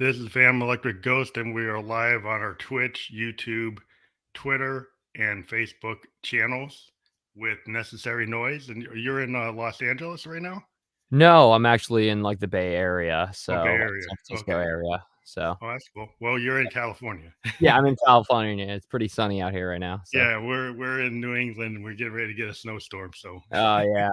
This is Fam Electric Ghost, and we are live on our Twitch, YouTube, Twitter, and Facebook channels with Necessary Noise. And you're in Los Angeles right now? No, I'm actually in like the Bay Area, Oh, Bay so like Area. San Francisco Okay. area. So Oh, that's cool. Well, you're in California. yeah, I'm in California. It's pretty sunny out here right now. So Yeah, we're in New England, and we're getting ready to get a snowstorm. So yeah,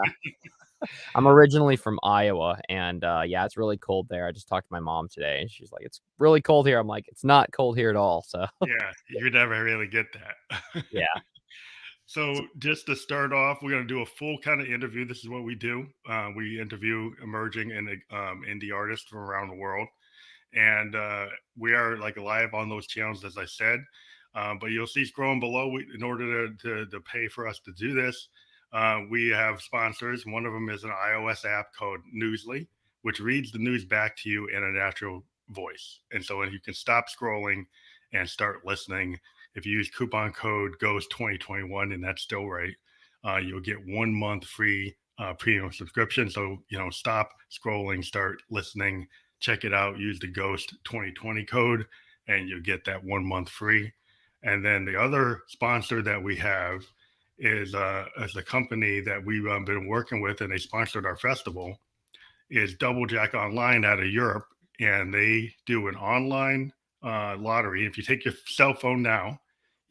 I'm originally from Iowa, and yeah, it's really cold there. I just talked to my mom today, and she's like, "It's really cold here." I'm like, "It's not cold here at all." So yeah, you never really get that. yeah, So just to start off, we're going to do a full kind of interview. This is what we do. We interview emerging and indie artists from around the world, and we are like live on those channels, as I said. But you'll see scrolling below. In order to pay for us to do this, we have sponsors. One of them is an iOS app called Newsly, which reads the news back to you in a natural voice, and so you can stop scrolling and start listening. If you use coupon code GHOST2021, and that's still right, you'll get 1 month free premium subscription. So, stop scrolling, start listening, check it out, use the Ghost 2020 code, and you'll get that 1 month free. And then the other sponsor that we have is as a company that we've been working with, and they sponsored our festival, is Double Jack Online out of Europe. And they do an online lottery. If you take your cell phone now,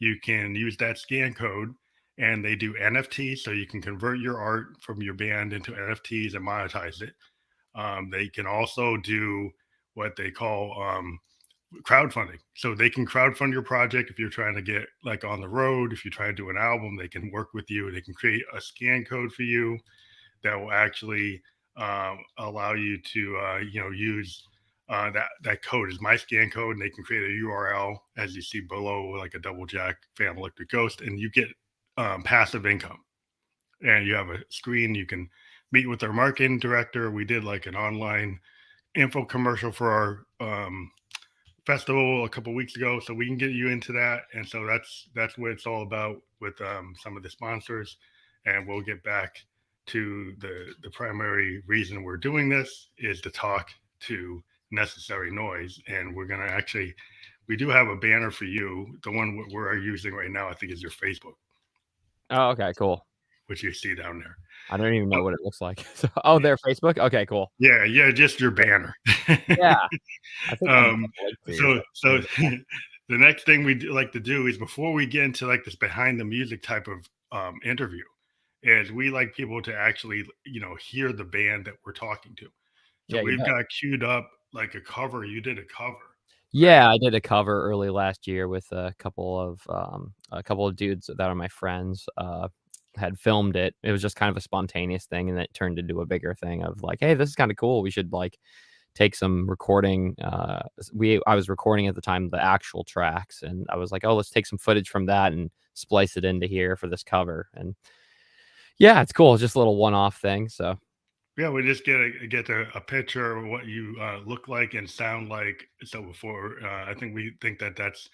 you can use that scan code, and they do NFTs, so you can convert your art from your band into NFTs and monetize it. They can also do what they call crowdfunding, so they can crowdfund your project if you're trying to get like on the road. If you try to do an album, they can work with you. They can create a scan code for you that will actually allow you to use that code is my scan code, and they can create a URL as you see below, like a Double Jack Fam Electric Ghost, and you get passive income. And you have a screen. You can meet with our marketing director. We did like an online info commercial for our festival a couple weeks ago, so we can get you into that. And so that's what it's all about with some of the sponsors. And we'll get back to the primary reason we're doing this is to talk to Necessary Noise. And we're going to we do have a banner for you. The one we're using right now, I think, is your Facebook. oh okay, cool. Which you see down there. I don't even know what it looks like. So, their Facebook. Okay, cool. Yeah, just your banner. Yeah, I think So the next thing we like to do is, before we get into like this behind the music type of interview, is we like people to actually hear the band that we're talking to. So yeah, we've got queued up like a cover. You did a cover. yeah, right? I did a cover early last year with a couple of dudes that are my friends. Had filmed it. It was just kind of a spontaneous thing, and then it turned into a bigger thing of like, hey, this is kind of cool. We should like take some recording. I was recording at the time the actual tracks, and I was like, oh, let's take some footage from that and splice it into here for this cover. And yeah, it's cool. It's just a little one-off thing. So yeah, we just get a picture of what you look like and sound like. So before, I think we think that's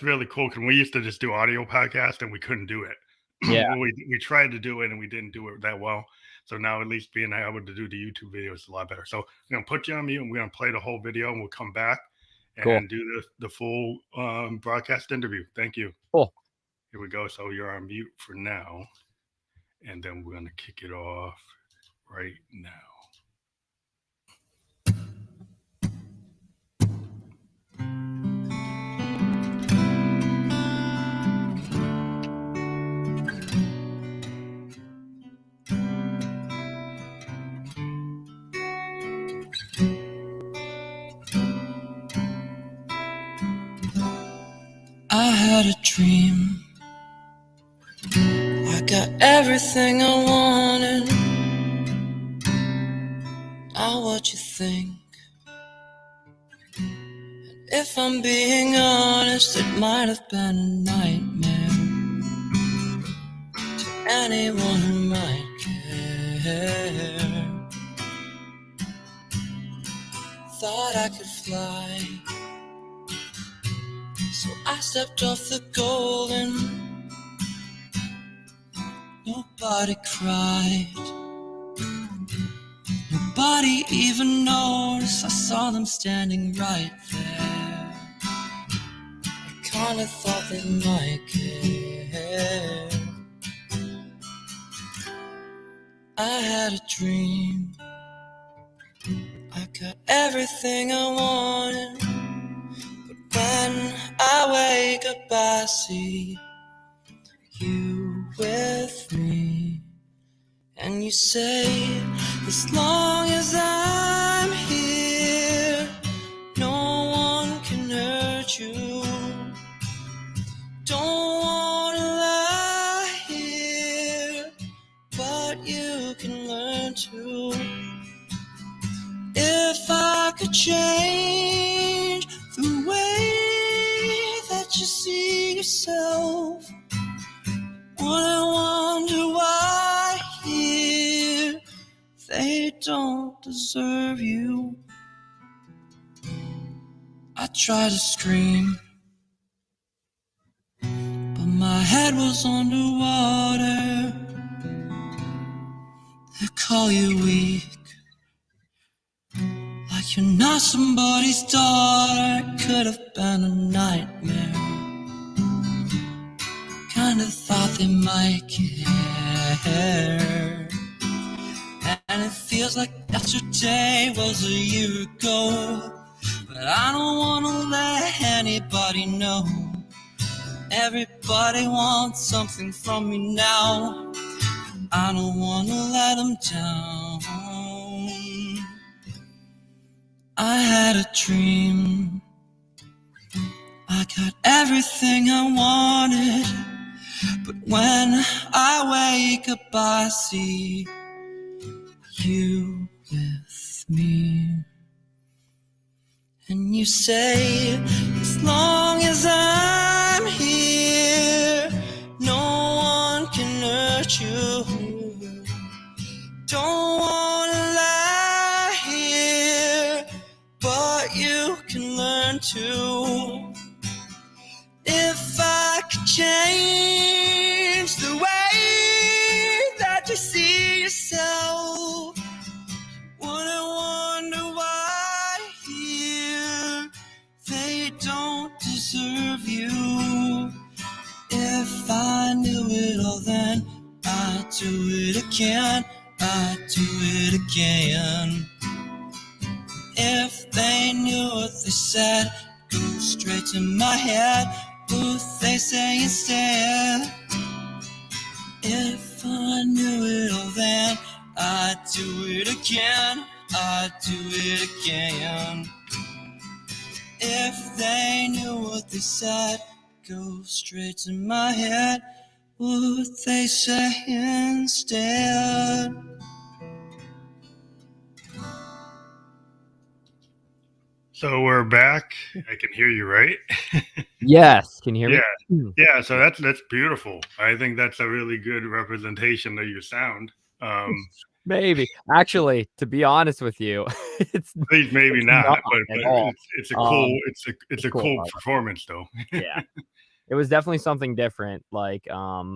really cool. Because we used to just do audio podcast and we couldn't do it. yeah, Well, we tried to do it and we didn't do it that well. So now at least being able to do the YouTube video is a lot better. So I'm gonna put you on mute, and we're gonna play the whole video, and we'll come back and cool. do the full broadcast interview. Thank you. Cool. Here we go. So you're on mute for now, and then we're gonna kick it off right now. I had a dream. I got everything I wanted. Now what you think? And if I'm being honest, it might have been a nightmare to anyone who might care. Thought I could fly, so I stepped off the golden. Nobody cried, nobody even noticed. I saw them standing right there. I kinda thought they might care. I had a dream. I got everything I wanted. But when I wake up, I see you with me. And you say, as long as I'm here, no one can hurt you. Don't wanna lie here, but you can learn to. If I could change the way that you see yourself, would I wonder why here they don't deserve you? I tried to scream, but my head was underwater. They call you weak, like you're not somebody's daughter. Could have been a nightmare. Kinda thought they might care. And it feels like yesterday was a year ago. But I don't wanna let anybody know. Everybody wants something from me now. I don't wanna let them down. I had a dream. I got everything I wanted. But when I wake up, I see you with me. And you say, as long as I'm here, no one can hurt you. Don't wanna lie here, but you can learn to. If I could change the way that you see yourself, would I wonder why here they don't deserve you? If I knew it all then, I'd do it again, I'd do it again. If they knew what they said, go straight to my head, would they say instead? If I knew it all then, I'd do it again, I'd do it again. If they knew what they said, go straight to my head, would they say instead? So we're back. I can hear you, right? Yes, can you hear me? Yeah. So that's beautiful. I think that's a really good representation of your sound. Maybe, actually, to be honest with you, maybe not, but it's a cool, it's a cool performance, though. Yeah, it was definitely something different. Like,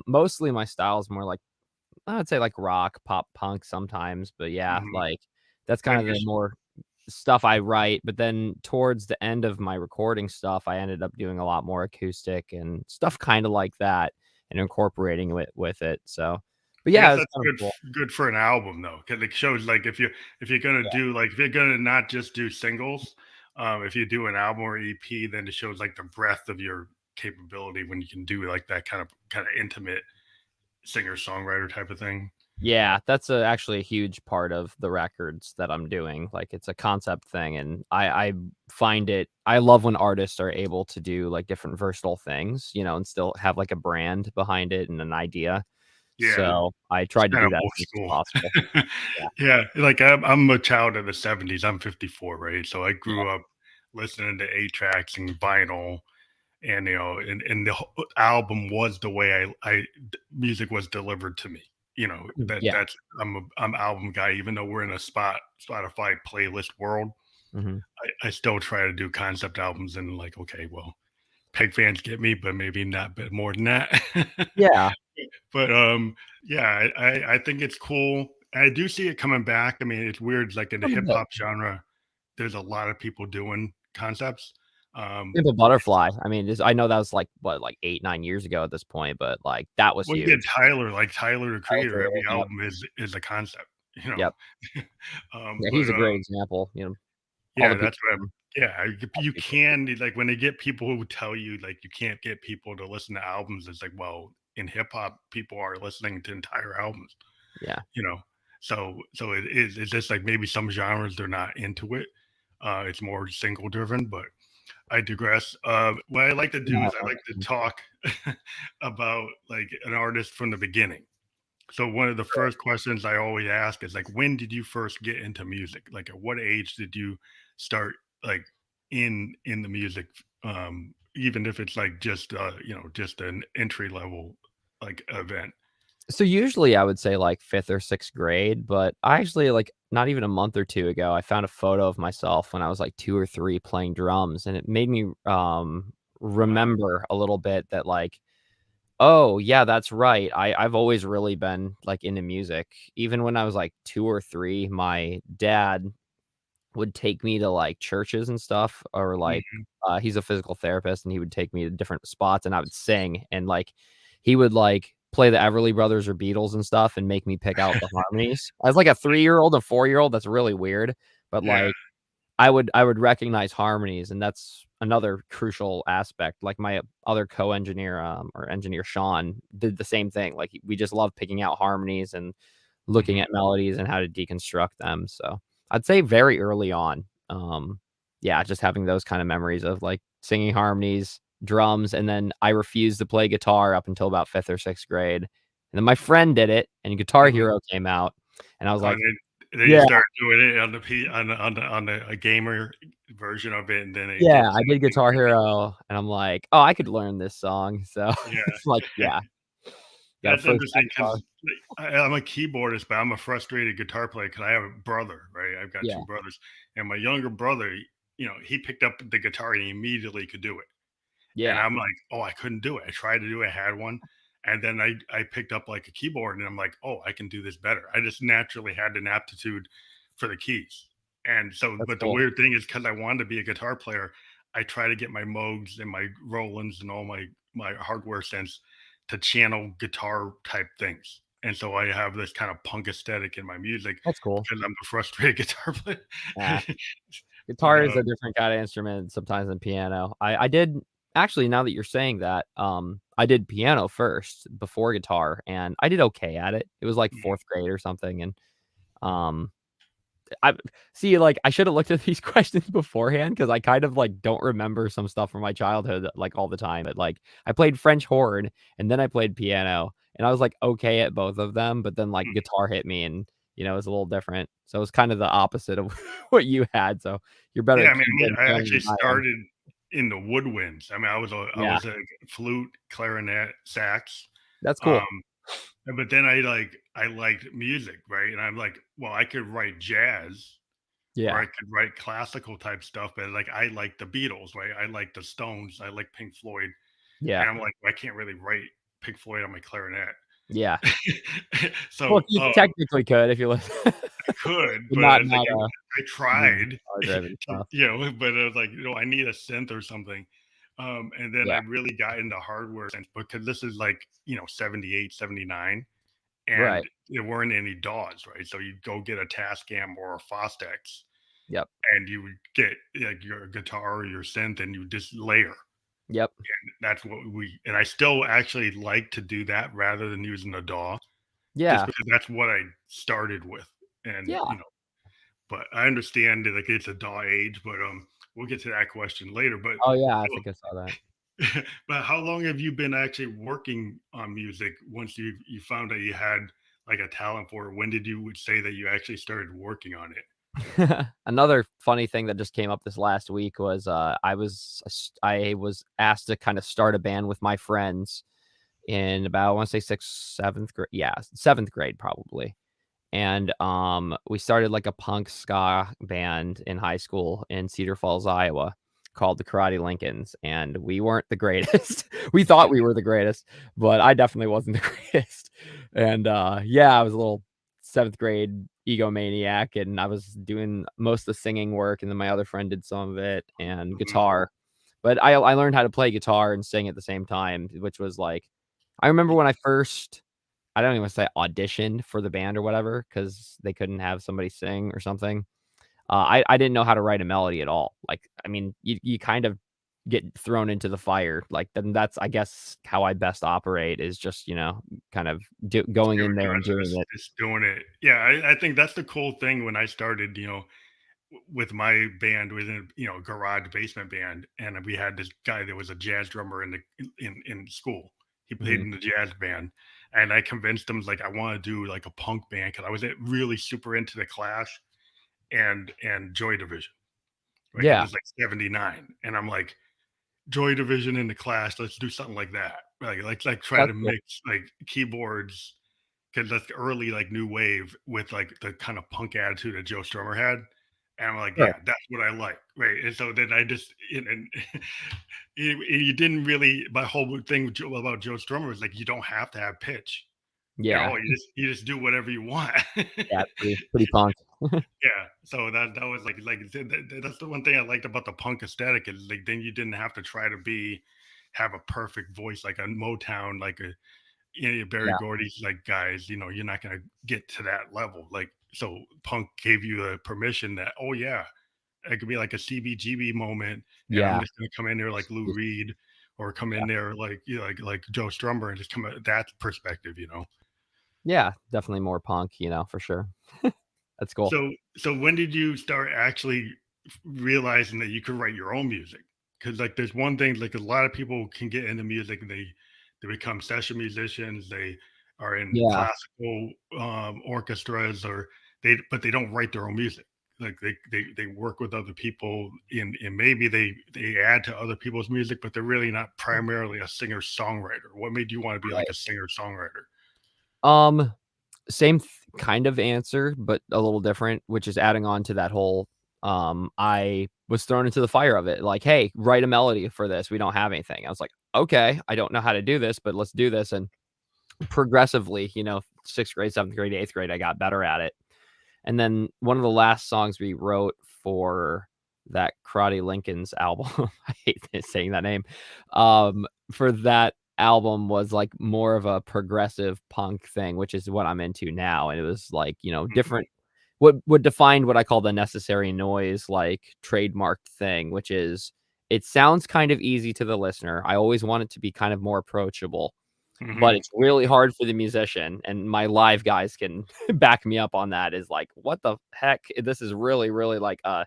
mostly my style is more like, I would say like rock, pop, punk sometimes, but yeah, like that's kind of the more stuff I write. But then towards the end of my recording stuff, I ended up doing a lot more acoustic and stuff kind of like that and incorporating it with it. So, but yeah, that's good for an album though, because it shows like if you're gonna do like if you're gonna not just do singles, if you do an album or EP, then it shows like the breadth of your capability when you can do like that kind of intimate singer-songwriter type of thing. Yeah, that's actually a huge part of the records that I'm doing. Like, it's a concept thing, and I find it. I love when artists are able to do like different versatile things, you know, and still have like a brand behind it and an idea. Yeah. So I tried to do that as much as possible. Yeah, like I'm a child of the '70s. I'm 54, right? So I grew up listening to 8-tracks and vinyl. And and the album was the way music was delivered to me. You know, that's I'm album guy. Even though we're in a Spotify playlist world, I still try to do concept albums and like, okay, well, Peg fans get me, but maybe not, but more than that. Yeah. But yeah, I think it's cool. I do see it coming back. I mean, it's weird. Like in the Some hip of it. hop genre, there's a lot of people doing concepts. Simple Butterfly. I mean, I know that was like what, like 8, 9 years ago at this point, but like that was Well, you get huge. Tyler, like Tyler the Tyler Creator. Creator, Every yep, album is a concept, you know. yep. Yeah, But he's a great example, all the yeah, people that's what from yeah, that you people. can like when they get people who tell you like you can't get people to listen to albums. It's like, well, in hip hop, people are listening to entire albums, Yeah. you know. So it's just like maybe some genres they're not into it. It's more single driven, but I digress. What I like to do No, is I like to talk about like an artist from the beginning. So one of the first questions I always ask is like, when did you first get into music? Like, at what age did you start like in the music? Even if it's like just just an entry level like event. so usually I would say like 5th or 6th grade, but I actually like not even a month or 2 ago, I found a photo of myself when I was like 2 or 3 playing drums, and it made me, Wow. remember a little bit that like, "Oh, yeah, that's right. I've always really been, like, into music." Even when I was, like, 2 or 3, my dad would take me to, like, churches and stuff, or, like, Mhm. he's a physical therapist, and he would take me to different spots, and I would sing, and, like, he would, like, play the Everly Brothers or Beatles and stuff and make me pick out the harmonies. As, like, a 3-year-old, a 4-year-old, that's really weird, but, Yeah. like, I would recognize harmonies, and that's another crucial aspect. Like, my other co-engineer, or engineer, Sean, did the same thing. Like, we just love picking out harmonies and looking Mhm. at melodies and how to deconstruct them, so I'd say very early on, yeah, just having those kind of memories of, like, singing harmonies, drums, and then I refused to play guitar up until about 5th or 6th grade, and then my friend did it, and Guitar Mhm. Hero came out, and I was like, And then you "Yeah." start doing it on the P on the a gamer version of it, and then it Yeah, gets I did Guitar Hero, and I'm like, "Oh, I could learn this song." So, yeah. it's like, yeah, got a That's first that interesting guitar. because I'm a keyboardist, but I'm a frustrated guitar player because I have a brother, right? I've got Yeah, two brothers, and my younger brother, he picked up the guitar and he immediately could do it. And yeah, I'm like, oh, I couldn't do it. I tried to do it, I had one. And then I picked up like a keyboard and I'm like, oh, I can do this better. I just naturally had an aptitude for the keys. And so, that's but the cool. weird thing is because I wanted to be a guitar player, I try to get my Moogs and my Rolands and all my hardware sense to channel guitar type things. And so I have this kind of punk aesthetic in my music That's cool. because I'm a frustrated guitar player. Yeah. but Guitar is a different kinda instrument sometimes than piano. I did actually, now that you're saying that, I did piano first before guitar, and I did okay at it. It was like 4th grade or something, and, um I see, like, I shoulda looked at these questions beforehand because I kind of, like, don't remember some stuff from my childhood, like, all the time, but, like, I played French horn, and then I played piano, and I was, like, okay at both of them, but then, like, guitar hit me and, it was a little different. So, it was kind of the opposite of what you had, so you're better Yeah, at I mean, keyboard and I piano actually than I am. started in the woodwinds. I mean, I Yeah, was a flute, clarinet, sax, that's um, cool. but then I liked music, right? And I'm like, well, I could write jazz or I Yeah, could write classical type stuff, but like I like the Beatles, right? I like the Stones, I like Pink Floyd, yeah, and I'm like, I can't really write Pink Floyd on my clarinet. yeah. Well, So, you technically could if you listen, I could, but but not it's like I tried, guitar-driven stuff. but I was like, I need a synth or something. And then I Yeah, really got into hardware sense because this is like, 78, 79, right. and there weren't any DAWs, right? So you'd go get a Tascam or a Fostex Yep, and you would get like your guitar or your synth and you just layer. yep. That's what and I still actually like to do that rather than using a DAW just Yeah, because that's what I started with. And, yeah. but I understand that like it's a DAW age, but we'll get to that question later. But Oh, yeah, I think I saw that. but how long have you been actually working on music once you found that you had like a talent for it? When did you would say that you actually started working on it? Another funny thing that just came up this last week was, I was asked to kinda start a band with my friends in about, I wanna say 6th, 7th grade, yeah, 7th grade probably, and, we started, like, a punk ska band in high school in Cedar Falls, Iowa, called the Karate Lincolns, and we weren't the greatest. We thought we were the greatest, but I definitely wasn't the greatest, and, yeah, I was a little 7th grade egomaniac, and I was doing most of the singing work, and then my other friend did some of it, and Mhm. guitar. But I learned how to play guitar and sing at the same time, which was like I remember when I don't even wanna say auditioned for the band or whatever, because they couldn't have somebody sing or something. I didn't know how to write a melody at all. Like, I mean, you kind of get thrown into the fire, like, then that's, I guess, how I best operate is just, kind of going in there and doing it. Just doing it. Yeah, I think that's the cool thing when I started, with my band within, garage basement band, and we had this guy that was a jazz drummer in school. He played Mhm. in the jazz band, and I convinced him like I want to do like a punk band because I was really super into the Clash and Joy Division, right? Because Yeah, it's like '79, and I'm like Joy Division and the Clash. Let's do something like that. Like try that's to cool. mix like keyboards because that's the early like new wave with like the kind of punk attitude that Joe Strummer had. And I'm like, Sure. yeah, that's what I like, right? And so then I just and you didn't really. My whole thing about Joe Strummer is like you don't have to have pitch at Yeah. all. You just do whatever you want. Yeah, pretty punk. Yeah, so that was that's the one thing I liked about the punk aesthetic is like then you didn't have to try to have a perfect voice like a Motown, like a Barry Yeah. Gordy's like guys, you're not gonna get to that level. Like so punk gave you the permission that, oh yeah, it could be like a CBGB moment and I'm Yeah. just gonna come in there like Lou Reed or come in there like like Joe Strummer and just come at that perspective. Yeah, definitely more punk, for sure. That's cool. So when did you start actually realizing that you could write your own music? Because like there's one thing like a lot of people can get into music and they become session musicians. They are in Yeah. classical orchestras or but they don't write their own music. Like they work with other people and maybe they add to other people's music, but they're really not primarily a singer songwriter. What made you want to be like Right. a singer songwriter? Um, Same kind of answer, but a little different, which is adding on to that whole, I was thrown into the fire of it, like, "Hey, write a melody for this. We don't have anything." I was like, "Okay, I don't know how to do this, but let's do this." And progressively, 6th grade, 7th grade, 8th grade, I got better at it. And then one of the last songs we wrote for that Karate Lincoln's album, I hate saying that name, for that album was, like, more of a progressive punk thing, which is what I'm into now, and it was, like, Mhm, different what defined what I call the necessary noise, like, trademarked thing, which is it sounds kind of easy to the listener. I always want it to be kind of more approachable, but mhm. it's really hard for the musician, and my live guys can back me up on that, is like, "What the heck? This is really, really, like, a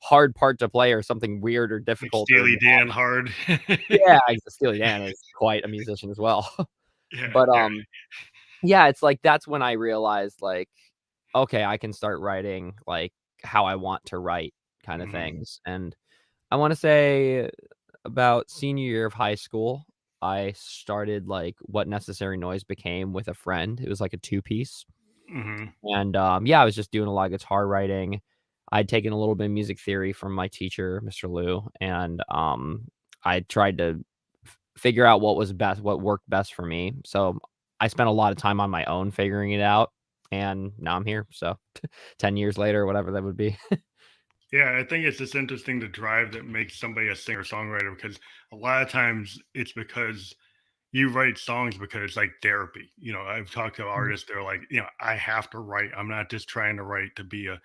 hard part to play or something weird or Like difficult or Steely Dan hard. Yeah, Steely Dan is quite a musician as well. Yeah, But, yeah. yeah, it's like that's when I realized, like, okay, I can start writing, like, how I want to write kinda Mhm, things, and I wanna say about senior year of high school, I started, like, What Necessary Noise became with a friend. It was like a two-piece, mhm. and, yeah, I was just doing a lot of guitar writing. I'd taken a little bit of music theory from my teacher, Mr. Liu, and, I tried to figure out what worked best for me. So, I spent a lot of time on my own figuring it out, and now I'm here, so 10 years later, whatever that would be. Yeah, I think it's just interesting the drive that makes somebody a singer-songwriter because a lot of times it's because you write songs because it's like therapy. I've talked to Mhm. artists, they're like, I have to write. I'm not just trying to write to be a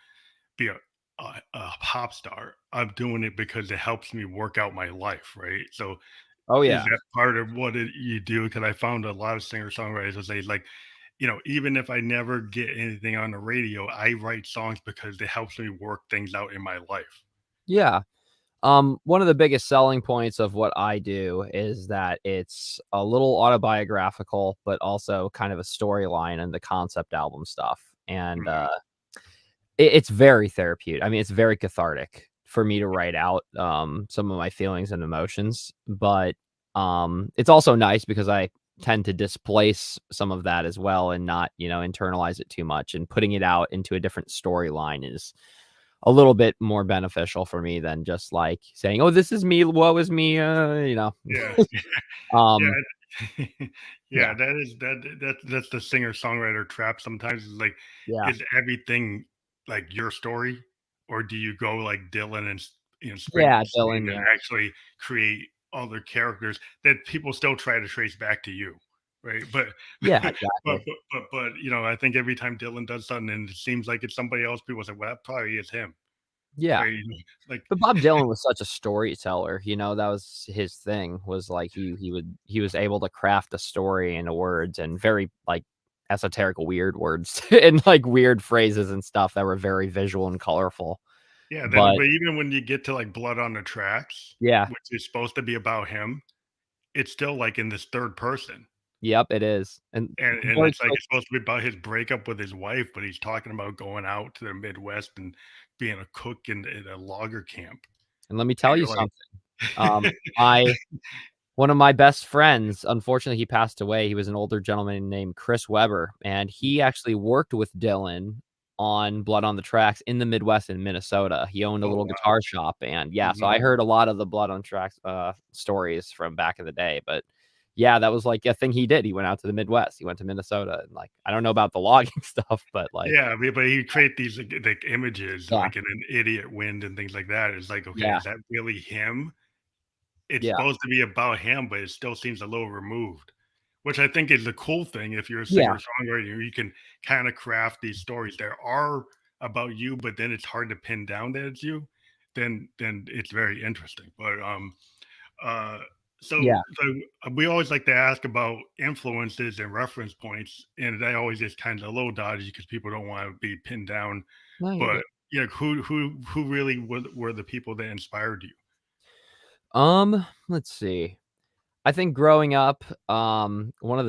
pop star. I'm doing it because it helps me work out my life, right? So Oh, is yeah. that part of what you do? Because I found a lot of singer-songwriters will say like, even if I never get anything on the radio, I write songs because it helps me work things out in my life. Yeah. One of the biggest selling points of what I do is that it's a little autobiographical, but also kind of a storyline and the concept album stuff. And Mhm, it's very therapeutic. I mean, it's very cathartic for me to write out some of my feelings and emotions. But it's also nice because I tend to displace some of that as well and not, internalize it too much. And putting it out into a different storyline is a little bit more beneficial for me than just, like, saying, "Oh, this is me, woe is me," yeah. Yeah, Um Yeah, Yeah, that's the singer-songwriter trap sometimes is like, yeah, is everything like your story, or do you go like Dylan and yeah, Springsteen Dylan, and yeah, actually create other characters that people still try to trace back to you, right? But yeah, but exactly. I think every time Dylan does something and it seems like it's somebody else, people say, "Well, that probably is him," Yeah. right? Like, But Bob Dylan was such a storyteller, that was his thing, was like he was able to craft a story into words and very, like, esoteric weird words and, like, weird phrases and stuff that were very visual and colorful. yeah, then But but even when you get to like Blood on the Tracks, yeah, which is supposed to be about him, it's still like in this third person. yep, it is. And And very it's like quick it's supposed to be about his breakup with his wife, but he's talking about going out to the Midwest and being a cook in a logger camp. and let me And tell you you're like, something, I one of my best friends, unfortunately, he passed away. He was an older gentleman named Chris Webber, and he actually worked with Dylan on Blood on the Tracks in the Midwest in Minnesota. He owned a "Oh, little wow." guitar shop, and yeah, so Mhm. I heard a lot of the Blood on Tracks, stories from back in the day, but yeah, that was, like, a thing he did. He went out to the Midwest. He went to Minnesota, and, like, I don't know about the logging stuff, but, like, Yeah, I mean, but he create these, like, images, yeah, like, in an idiot wind and things like that. It's like, okay, yeah, is that really him? It's yeah, supposed to be about him, but it still seems a little removed, which I think is the cool thing if you're a yeah, singer-songwriter, you can kinda craft these stories that are about you, but then it's hard to pin down that it's you, then it's very interesting, but, uh, yeah. we always like to ask about influences and reference points, and that always is kinda a little dodgy because people don't wanna be pinned down, No, you're but, good. yeah, who really were the people that inspired you? Let's see. I think growing up, one of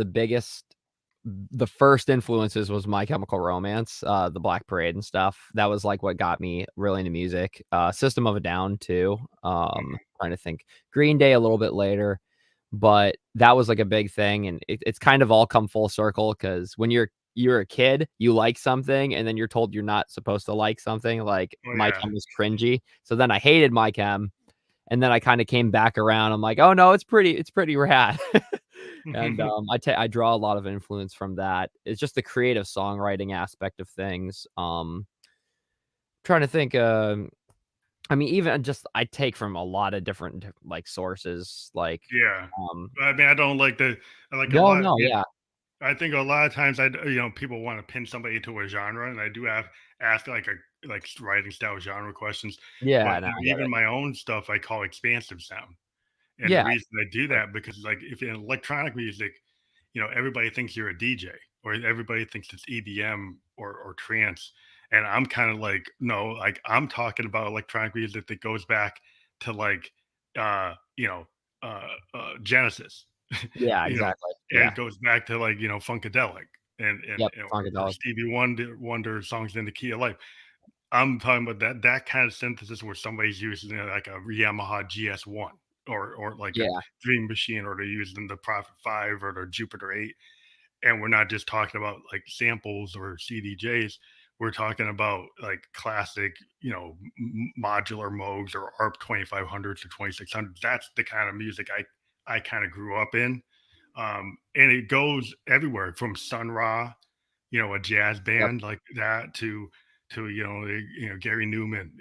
the first influences was My Chemical Romance, the Black Parade and stuff. That was, like, what got me really into music. System of a Down too, trying to think. Green Day a little bit later, but that was, like, a big thing, and it's kind of all come full circle because when you're a kid, you like something, and then you're told you're not supposed to like something, like, Oh, My yeah. Chem was cringy, so then I hated My Chem, and then I kinda came back around, I'm like, "Oh, no, it's pretty rad." And, I draw a lot of influence from that. It's just the creative songwriting aspect of things. Trying to think, I mean, even just I take from a lot of different like, sources, like, Yeah. um I mean, I don't like the like a No, lot no, yeah, yeah. I think a lot of times people wanna pin somebody to a genre, and I do have ask, writing style genre questions, but, Yeah, no, I get even it. my own stuff I call expansive sound, and the Yeah, reason I do sure. that because, like, if in electronic music, everybody thinks you're a DJ, or everybody thinks it's EDM or trance, and I'm kinda like, "No," like, I'm talking about electronic music that goes back to, like, you know, Genesis, Yeah, you know, exactly. and Yeah. it goes back to, like, Funkadelic Yep, or Funkadelic. Stevie Wonder songs in the Key of Life. I'm talking about that kind of synthesis where somebody's using, like, a Yamaha GS1 or, like, a Yeah, Dream Machine, or they're using the Prophet 5 or the Jupiter 8, and we're not just talking about, like, samples or CDJs, we're talking about, like, classic, modular modes or ARP 2500s to 2600s. That's the kind of music I kinda grew up in, and it goes everywhere from Sun Ra, a jazz yep, band like that to Gary Newman,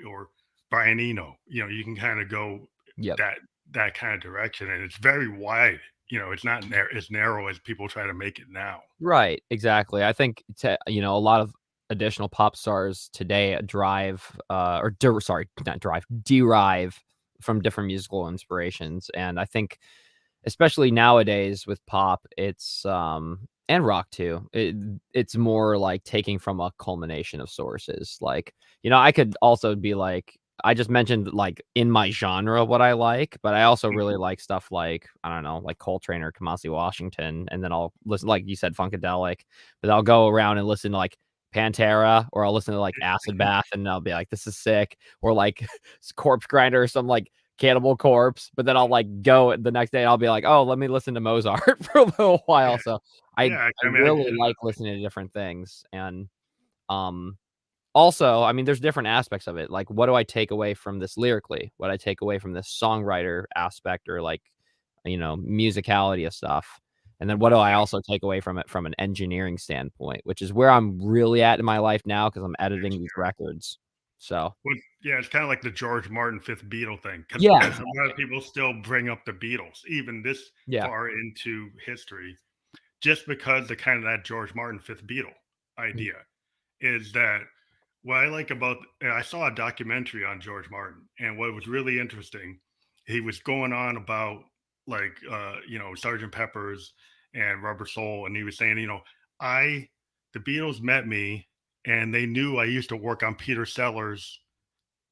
or Brian Eno. You can kind of go yep. that that kind of direction, and it's very wide. It's not as narrow as people try to make it now. Right, exactly. I think a lot of additional pop stars today drive, or sorry, not drive, derive from different musical inspirations, and I think especially nowadays with pop, it's, and rock too, it's more like taking from a culmination of sources, like, I could also be like I just mentioned, like, in my genre what I like, but I also really Mhm. like stuff like, I don't know, like Coltrane or Kamasi Washington, and then I'll listen like you said, Funkadelic, but I'll go around and listen to, like, Pantera, or I'll listen to, like, Acid Bath, and I'll be like, "This is sick," or, like, Corpse Grinder or some, like, Cannibal Corpse, but then I'll, like, go the next day and I'll be like, "Oh, let me listen to Mozart for a little while." Yeah, So I yeah. I mean, really like listening to different things, and, um, also, I mean, there's different aspects of it, like, what do I take away from this lyrically? What I take away from this songwriter aspect, or, like, musicality of stuff. And then what do I also take away from it from an engineering standpoint, which is where I'm really at in my life now because I'm editing these records. So Well, yeah, it's kind of like the George Martin Fifth Beatle thing, because yeah, a lot of people still bring up the Beatles, even this yeah, far into history, just because the kind of that George Martin Fifth Beatle mm, idea is that what I like about I saw a documentary on George Martin, and what was really interesting, he was going on about like Sergeant Pepper's and Rubber Soul, and he was saying, I the Beatles met me and they knew I used to work on Peter Sellers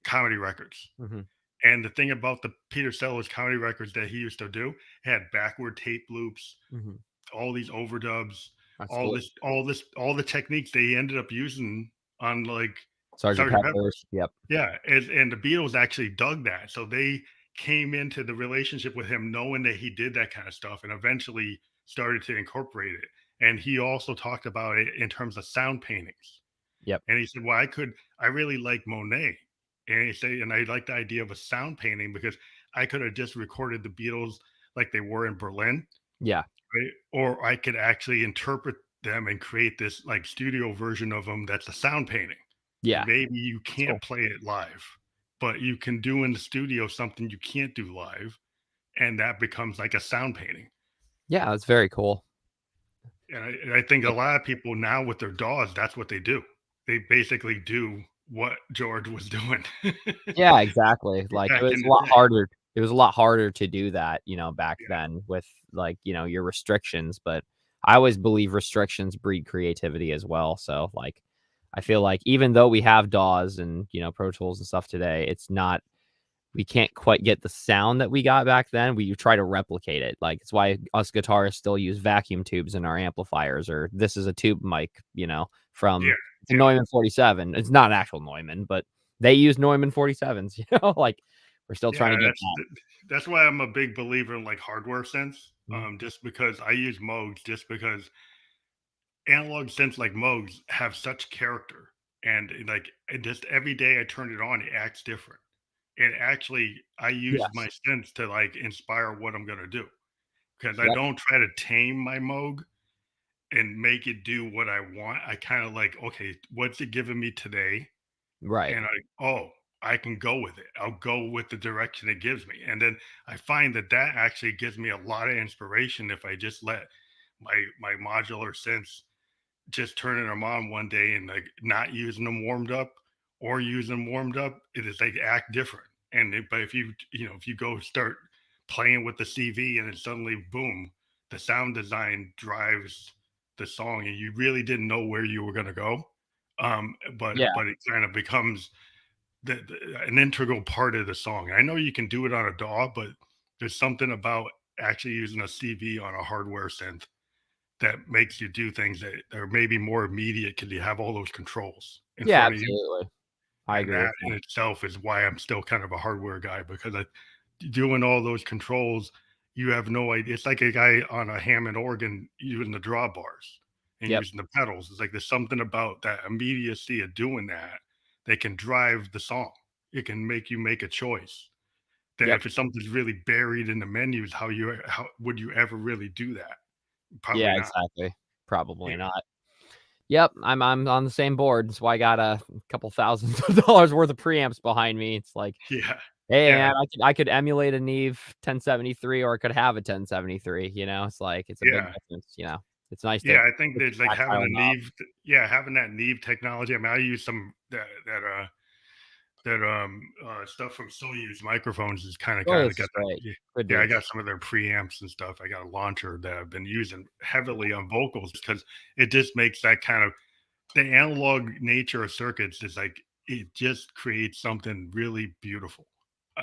comedy records. mhm, And the thing about the Peter Sellers comedy records that he used to do had backward tape loops, mhm. all these overdubs, That's cool. all the techniques they ended up using on like Sergeant Sergeant Pepper's. Pepper's. Yep. Yeah, and the Beatles actually dug that, so they came into the relationship with him knowing that he did that kind of stuff, and eventually started to incorporate it. And he also talked about it in terms of sound paintings. Yep. And he said, "Well, I really like Monet." And he said, "And I like the idea of a sound painting because I could have just recorded the Beatles like they were in Berlin, Yeah. right? Or I could actually interpret them and create this like studio version of them that's a sound painting. Yeah. And maybe you That's can't cool. play it live, but you can do in the studio something you can't do live, and that becomes like a sound painting." Yeah, that's very cool. And I think a lot of people now with their DAWs, that's what they do. They basically do what George was doing Yeah, exactly. Like, back in the day. it was a lot harder to do that, back Yeah, then with, like, your restrictions, but I always believe restrictions breed creativity as well, so, like, I feel like even though we have DAWs and, Pro Tools and stuff today, it's not we can't quite get the sound that we got back then. We try to replicate it. Like, it's why us guitarists still use vacuum tubes in our amplifiers, or this is a tube mic, yeah, from it's a yeah, Neumann 47. It's not an actual Neumann, but they use Neumann 47s, like we're still trying yeah. to get That's that. that's why I'm a big believer in like hardware synths. Mhm. Just because I use Moogs, just because analog synths like Moogs have such character, and like just every day I turn it on, it acts different. And actually, I use my Yes. synths to like inspire what I'm gonna do because I Yep. don't try to tame my Moog and make it do what I want. I kind of like, okay, what's it giving me today? Right. And I can go with it. I'll go with the direction it gives me. And then I find that that actually gives me a lot of inspiration if I just let my modular synths just turning them on one day and like not using them warmed up or using them warmed up, it is like act different. But if if you go start playing with the CV and then suddenly boom, the sound design drives the song and you really didn't know where you were going to go. Yeah. But it kind of becomes an integral part of the song. I know you can do it on a DAW, but there's something about actually using a CV on a hardware synth that makes you do things that are maybe more immediate because you have all those controls in Yeah, front of you. absolutely. I And agree with that in that. itself is why I'm still kind of a hardware guy because doing all those controls, you have no idea. It's like a guy on a Hammond organ using the drawbars and Yep. using the pedals. It's like there's something about that immediacy of doing that that can drive the song. It can make you make a choice. That Yep. if it's something's really buried in the menus, how would you ever really do that? Probably Yeah, not. exactly. Probably Yeah. not. Yep, I'm on the same board. That's why I got a couple thousands of dollars worth of preamps behind me. It's like, Yeah. hey, Yeah. man, I could emulate a Neve 1073 or I could have a 1073, It's like it's a big Yeah. difference. It's nice to Yeah, I think get there's the like having tactile a knob. Neve yeah, having that Neve technology. I mean, I use some stuff from Soyuz microphones is Oh, kinda this is got that great. yeah. Good Yeah, I dudes. got some of their preamps and stuff. I got a launcher that I've been using heavily on vocals because it just makes that kind of the analog nature of circuits is like it just creates something really beautiful.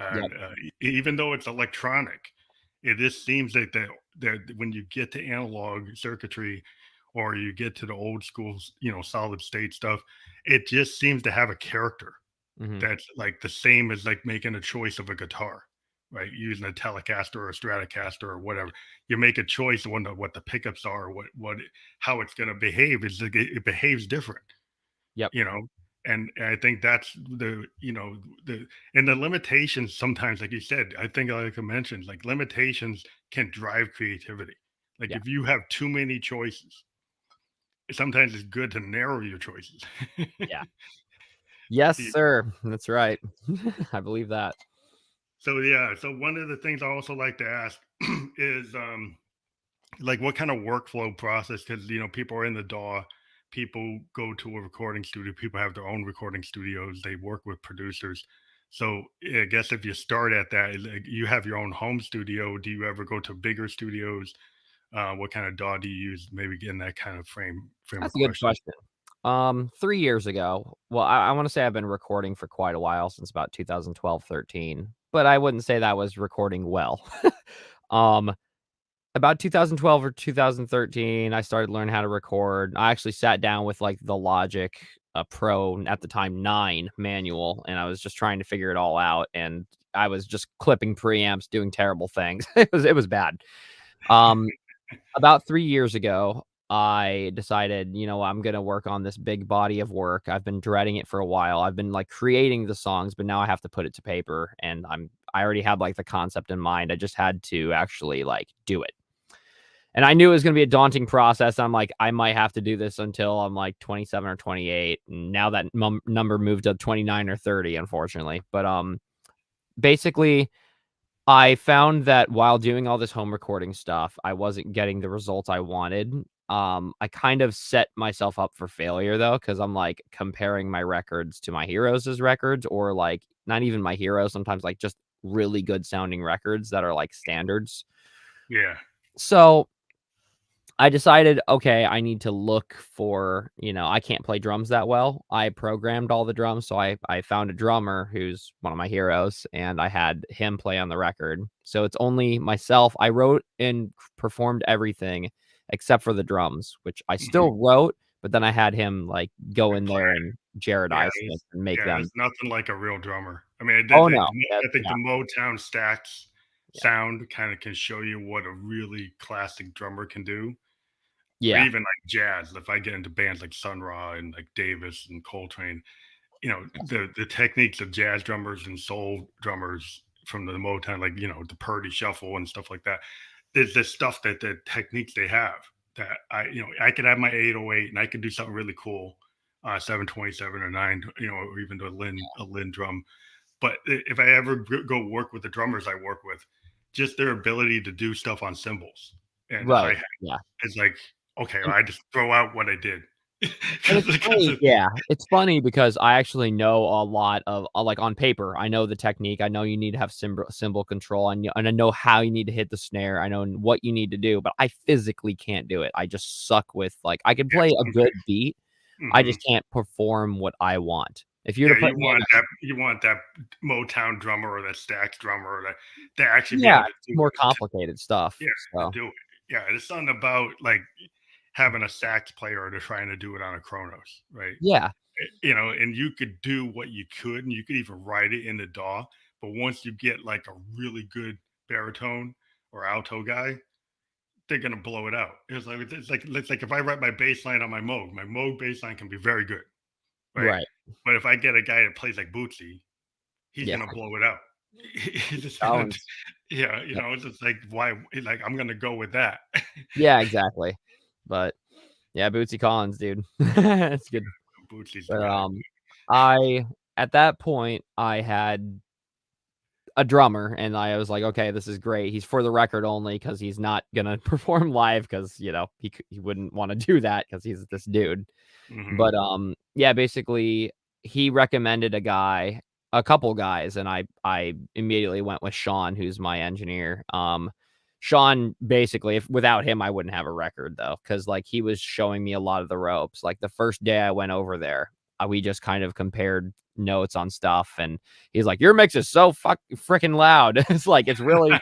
Yep, And even though it's electronic, it just seems like that when you get to analog circuitry or you get to the old school, solid state stuff, it just seems to have a character mhm. that's like the same as like making a choice of a guitar, right? Using a Telecaster or a Stratocaster or whatever. You make a choice on what the pickups are, how it's going to behave. Is like it behaves different, Yep, you know. And I think that's the limitations sometimes, like you said, I think like I mentioned, like limitations can drive creativity. Like Yeah. if you have too many choices, sometimes it's good to narrow your choices. Yeah. Yes, See, sir. That's right. I believe that. so yeah, so one of the things I also like to ask is like what kind of workflow process, because people are in the DAW, people go to a recording studio, people have their own recording studios, they work with producers. So yeah, I guess if you start at that, like, you have your own home studio, do you ever go to bigger studios? What kind of DAW do you use? Maybe in that kind of frame of That's a good question. question. 3 years ago, well, I wanna say I've been recording for quite a while, since about 2012, 13, but I wouldn't say that was recording well. Um, about 2012 or 2013, I started learning how to record. I actually sat down with, like, the Logic, Pro, at the time, 9 manual, and I was just trying to figure it all out, and I was just clipping preamps, doing terrible things. It was bad. Um About 3 years ago, I decided, I'm gonna work on this big body of work. I've been dreading it for a while. I've been, like, creating the songs, but now I have to put it to paper, and I already had, like, the concept in mind. I just had to actually, like, do it. And I knew it was gonna be a daunting process. I'm like, I might have to do this until I'm, like, 27 or 28, and now that number moved to 29 or 30, unfortunately. But, basically I found that while doing all this home recording stuff, I wasn't getting the results I wanted. I kind of set myself up for failure though, because I'm like comparing my records to my heroes' records, or like not even my heroes, sometimes like just really good sounding records that are like standards. Yeah. So I decided, okay, I need to look for, I can't play drums that well. I programmed all the drums, so I found a drummer who's one of my heroes, and I had him play on the record. So it's only myself. I wrote and performed everything except for the drums, which I Mhm. still wrote, but then I had him like go And in play. there and Yeah, Jaredize things and make them. there's nothing like a real drummer. I mean, Oh no, I think yeah, the Motown stacks yeah, sound kind of can show you what a really classic drummer can do, or yeah, even like jazz. If I get into bands like Sun Ra and like Davis and Coltrane, the techniques of jazz drummers and soul drummers from the Motown, like the Purdy Shuffle and stuff like that. There's this stuff that the techniques they have that I could have my 808 and I could do something really cool, 727 or 9, or even a Lin drum. But if I ever go work with the drummers I work with, just their ability to do stuff on cymbals and hi right, hat, yeah. it's like, okay, I just throw out what I did. And Because it's funny, yeah, it's funny because I actually know a lot of like, on paper, I know the technique, I know you need to have cymbal control, and I know how you need to hit the snare, I know what you need to do, but I physically can't do it. I just suck with, like, I can play yes, a good beat, I hmm just can't perform what I want. If you're to yeah, put me in a you want that Motown drummer or that Stax drummer or that to actually be yeah, able to it's do more it. complicated stuff, Yeah, to so do it. Yeah, it's something about like having a sax player to trying to do it on a Kronos, right? yeah, And you could do what you could, and you could even write it in the DAW. But once you get like a really good baritone or alto guy, they're gonna blow it out. It's like if I write my bass line on my Moog bass line can be very good, right? right, But if I get a guy that plays like Bootsy, he's yeah, gonna blow it out. He's just gonna, Collins, yeah, yeah. it's just like why, like I'm gonna go with that. Yeah, exactly, but yeah, Bootsy Collins, dude. It's good, Bootsy's the but, guy. I at that point, I had a drummer, and I was like, "Okay, this is great." He's for the record only because he's not gonna perform live because he wouldn't wanna do that because he's this dude. Hmm. But, yeah, basically, he recommended a couple guys, and I immediately went with Sean, who's my engineer. Sean, basically, if without him, I wouldn't have a record though, because like, he was showing me a lot of the ropes. Like, the first day I went over there, we just kind of compared notes on stuff, and he's like, "Your mix is so freaking loud." It's like, it's really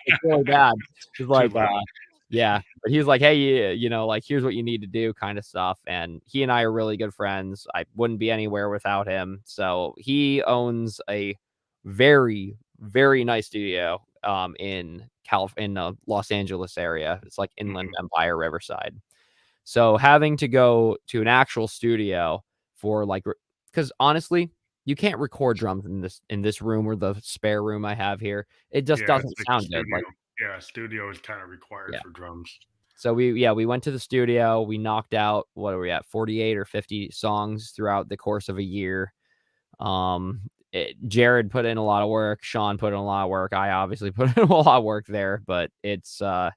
bad. It's Too like, loud. yeah. But he was like, "Hey, like, here's what you need to do," kind of stuff. And he and I are really good friends. I wouldn't be anywhere without him. So he owns a very, very nice studio in the Los Angeles area. It's like Inland Hmm. Empire, Riverside. So having to go to an actual studio for like because honestly, you can't record drums in this room or the spare room I have here. It just Yeah, it's doesn't like a sound good. studio. Like, Yeah, studio is kind of required yeah. for drums. So we went to the studio. We knocked out, what are we at, 48 or 50 songs throughout the course of a year. Jared put in a lot of work. Sean put in a lot of work. I obviously put in a lot of work there, but to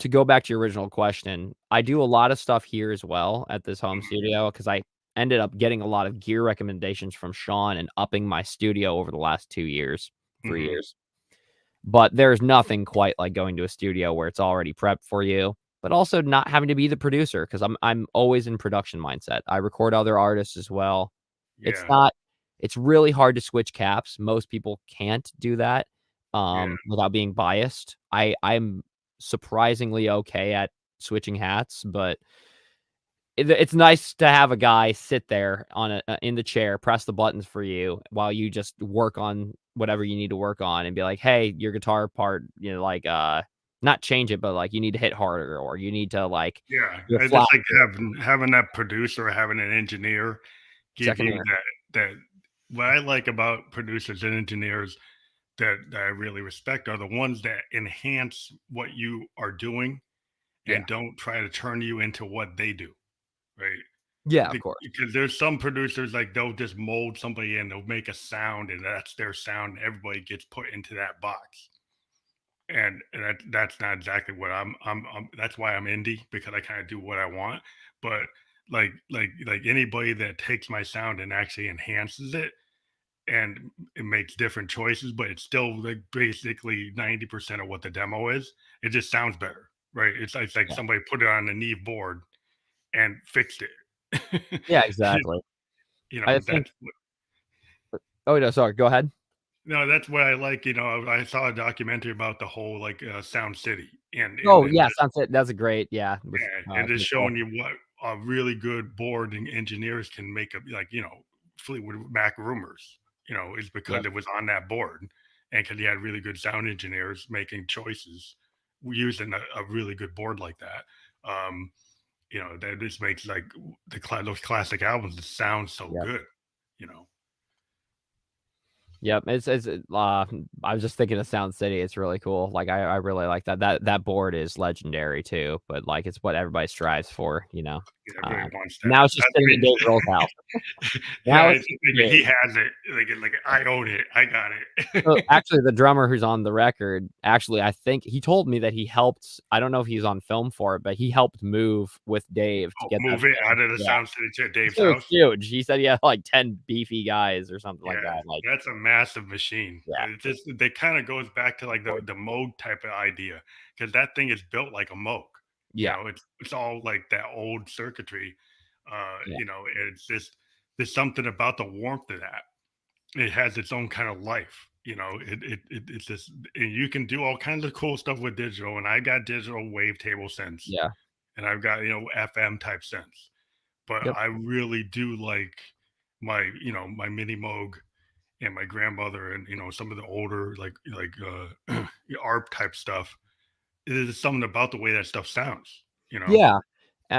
go back to your original question, I do a lot of stuff here as well at this home Mhm. studio because I ended up getting a lot of gear recommendations from Sean and upping my studio over the last 2 years, 3 Mhm. years. But there's nothing quite like going to a studio where it's already prepped for you, but also not having to be the producer because I'm always in production mindset. I record other artists as well. It's Yeah. not it's really hard to switch caps. Most people can't do that, Yeah. without being biased. I'm surprisingly okay at switching hats, but it's nice to have a guy sit there in the chair, press the buttons for you while you just work on whatever you need to work on and be like, "Hey, your guitar part, like, not change it, but, like, you need to hit harder or you need to, like, Yeah. do a I flat just like having that producer, having an engineer give second you ear." that what I like about producers and engineers that I really respect are the ones that enhance what you are doing Yeah. and don't try to turn you into what they do, right? Yeah, of course. Because there's some producers like they'll just mold somebody in, they'll make a sound, and that's their sound. Everybody gets put into that box, and that's not exactly what that's why I'm indie because I kind of do what I want. But like anybody that takes my sound and actually enhances it and it makes different choices, but it's still like basically 90% of what the demo is. It just sounds better, right? It's like Yeah. somebody put it on a Neve board and fixed it. Yeah, exactly. I think That's what, Oh, no, sorry, go ahead. no, that's what I like. I saw a documentary about the whole like Sound City Oh, and yeah, sounds it that's a great with, and just Nicole. showing you what a really good board and engineers can make up, like Fleetwood Mac Rumors. Is because Yep. it was on that board, and because he had really good sound engineers making choices using a really good board like that. Um, that just makes like those classic albums that sound so Yep. good. You know, Yep, I was just thinking of Sound City, it's really cool, like, I really like that. That board is legendary too, but, like, it's what everybody strives for, you know? yeah, Uh, everybody wants that. Now it's just That's sitting at Dave Grohl's house. yeah, Now it's it's just like he has it. Like I own it. I got So, it. actually, the drummer who's on the record, actually, I think he told me that he helped I don't know if he's on film for it, but he helped move with Dave to Oh, get that move it thing. out of the Yeah. Sound City to He Dave's said it was house. huge. He said he had, like, 10 beefy guys or something like Yeah, that, like that's a massive machine. yeah, But it just that kind of goes back to like the Moog type of idea because that thing is built like a Moog. yeah, It's all like that old circuitry. yeah, It's just there's something about the warmth of that. It has its own kind of life. It's just and you can do all kinds of cool stuff with digital. And I got digital wavetable sense, yeah, and I've got FM type sense. But yep, I really do like my mini Moog and my grandmother and some of the older ARP type stuff. It is something about the way that stuff sounds, you know. yeah.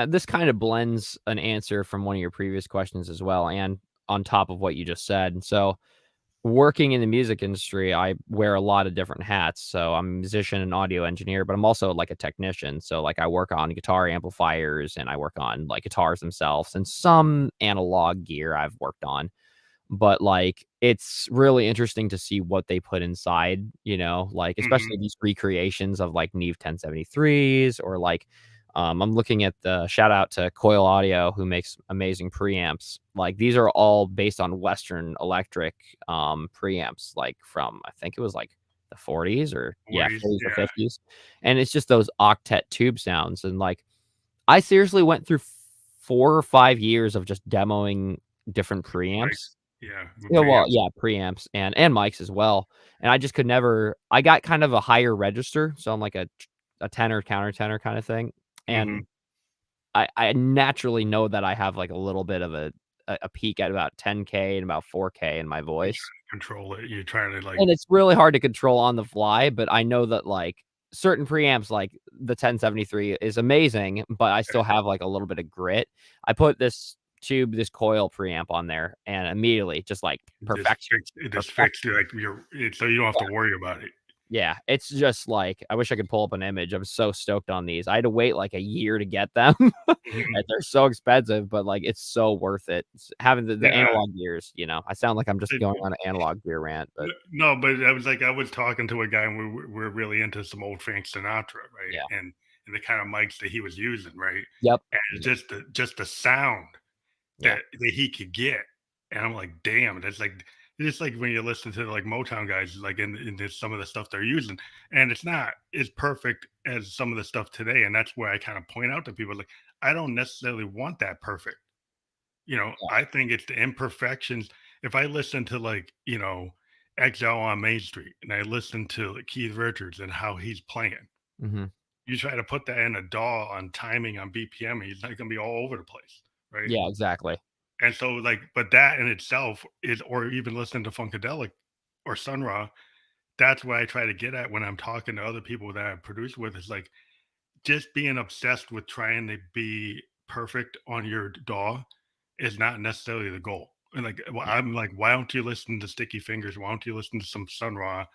This kind of blends an answer from one of your previous questions as well, and on top of what you just said. So, working in the music industry, I wear a lot of different hats. So, I'm a musician and audio engineer, but I'm also like a technician. So, like, I work on guitar amplifiers and I work on like guitars themselves and some analog gear I've worked on. But, like, it's really interesting to see what they put inside, like, Hmm. especially these recreations of, like, Neve 1073s or, like, I'm looking at the shout out to Coil Audio who makes amazing preamps. Like, these are all based on Western Electric, preamps, like, from I think it was, like, the 40s or yeah, 40s, 40s or yeah, 50s, and it's just those octet tube sounds, and, like, I seriously went through 4 or 5 years of just demoing different preamps. mics, yeah, with Yeah, well, preamps. yeah, preamps and mics as well, and I just could never I got kind of a higher register, so I'm like a tenor, counter tenor kinda thing, Hmm. and I naturally know that I have, like, a little bit of a peak at about 10K and about 4K in my You're voice, trying to control it. You're trying to like, and it's really hard to control on the fly, but I know that, like, certain preamps, like the 1073 is amazing, but I still have, like, a little bit of grit. I put this tube this coil preamp on there, and immediately just like perfection. It just Perfection. fixed it, like so you don't have to worry about it. Yeah, it's just like I wish I could pull up an image. I'm so stoked on these. I had to wait like a year to get them. Mhm. And they're so expensive, but like it's so worth it. Having the Yeah, analog gears, I sound like I'm just it, going on an analog gear rant, but no, but I was talking to a guy and we're really into some old Frank Sinatra, right? yeah. And the kind of mics that he was using, right? Yep. And Yep. just the sound Yeah. that he could get. And I'm like, damn, that's like it's like when you listen to like Motown guys, like in this, some of the stuff they're using, and it's not as perfect as some of the stuff today. And that's where I kind of point out to people like, I don't necessarily want that perfect. Yeah. I think it's the imperfections. If I listen to like, XL on Main Street and I listen to like Keith Richards and how he's playing, Mhm. you try to put that in a DAW on timing on BPM, he's not gonna be all over the place, right? Yeah, exactly. And so, like, but that in itself is, or even listening to Funkadelic or Sun Ra, that's what I try to get at when I'm talking to other people that I produce with. Is like just being obsessed with trying to be perfect on your DAW is not necessarily the goal. And like, well, Yeah. I'm like, why don't you listen to Sticky Fingers? Why don't you listen to some Sun Ra?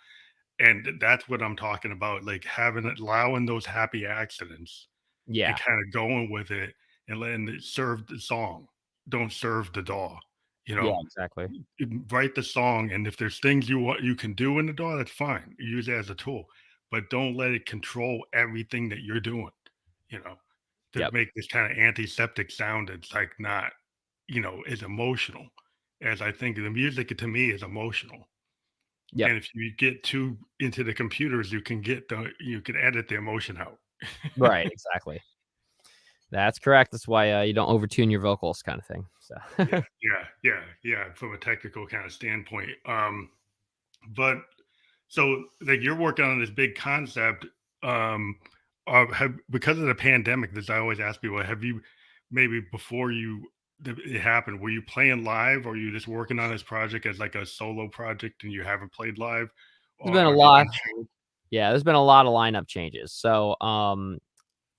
And that's what I'm talking about. Like allowing those happy accidents and Yeah. kind of going with it and letting it serve the song. Don't serve the DAW. You Yeah, know, exactly. write the song, and if there's things you can do in the DAW, that's fine. Use it as a tool, but don't let it control everything that you're doing. You know, to Yep. make this kind of antiseptic sound that's like not, as emotional as I think the music to me is emotional. Yep. And if you get too into the computers, you can edit the emotion out. Right, exactly. That's correct. That's why, you don't overtune your vocals kinda thing, Yeah, so yeah. From a technical kind of standpoint, but so like you're working on this big concept. Have because of the pandemic, this I always ask people: have you maybe before it happened, were you playing live, or you just working on this project as like a solo project and you haven't played live, there's or been a have you lot done shows? there's been a lot of lineup changes. So,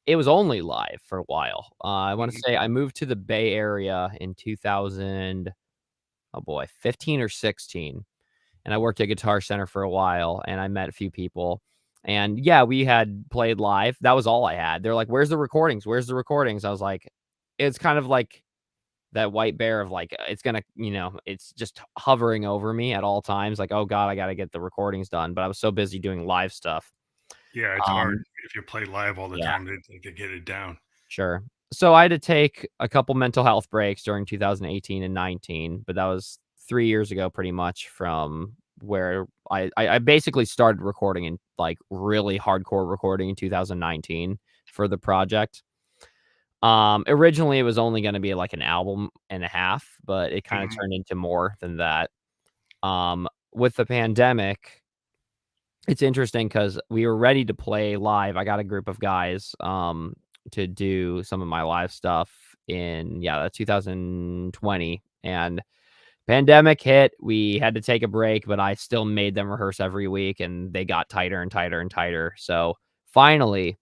it was only live for a while. I wanna Mhm, say I moved to the Bay Area in 2000, oh boy, 15 or 16, and I worked at Guitar Center for a while, and I met a few people, and yeah, we had played live. That was all I had. They're like, "Where's the recordings? Where's the recordings?" I was like, it's kind of like that white bear of like, it's gonna, it's just hovering over me at all times, like, "Oh god, I gotta get the recordings done," but I was so busy doing live stuff. yeah, it's hard Um, if you play live all the yeah. time to get it down. Sure. So I had to take a couple mental health breaks during 2018 and 19, but that was 3 years ago pretty much from where I basically started recording in, like, really hardcore recording in 2019 for the project. Originally, it was only gonna be, like, an album and a half, but it kinda Mhm, turned into more than that. With the pandemic, it's interesting because we were ready to play live. I got a group of guys, to do some of my live stuff in, yeah, that's 2020, and pandemic hit. We had to take a break, but I still made them rehearse every week, and they got tighter and tighter and tighter. So, finally,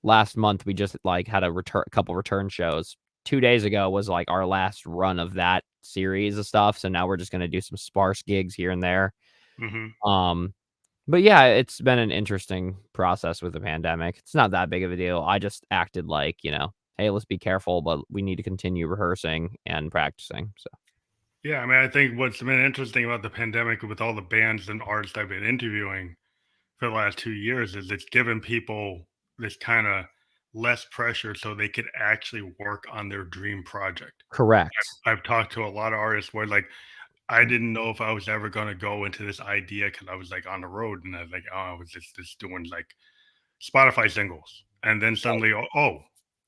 last month, we just, like, had a couple return shows. 2 days ago was, like, our last run of that series of stuff, so now we're just gonna do some sparse gigs here and there. mhm. Um but yeah, it's been an interesting process with the pandemic. It's not that big of a deal. I just acted like, "Hey, let's be careful, but we need to continue rehearsing and practicing." So, Yeah, I mean, I think what's been interesting about the pandemic with all the bands and artists I've been interviewing for the last 2 years is it's given people this kind of less pressure so they could actually work on their dream project. correct. I've talked to a lot of artists where like I didn't know if I was ever going to go into this idea because I was like on the road and I was like, oh, I was just doing like Spotify singles. And then Right, suddenly, oh,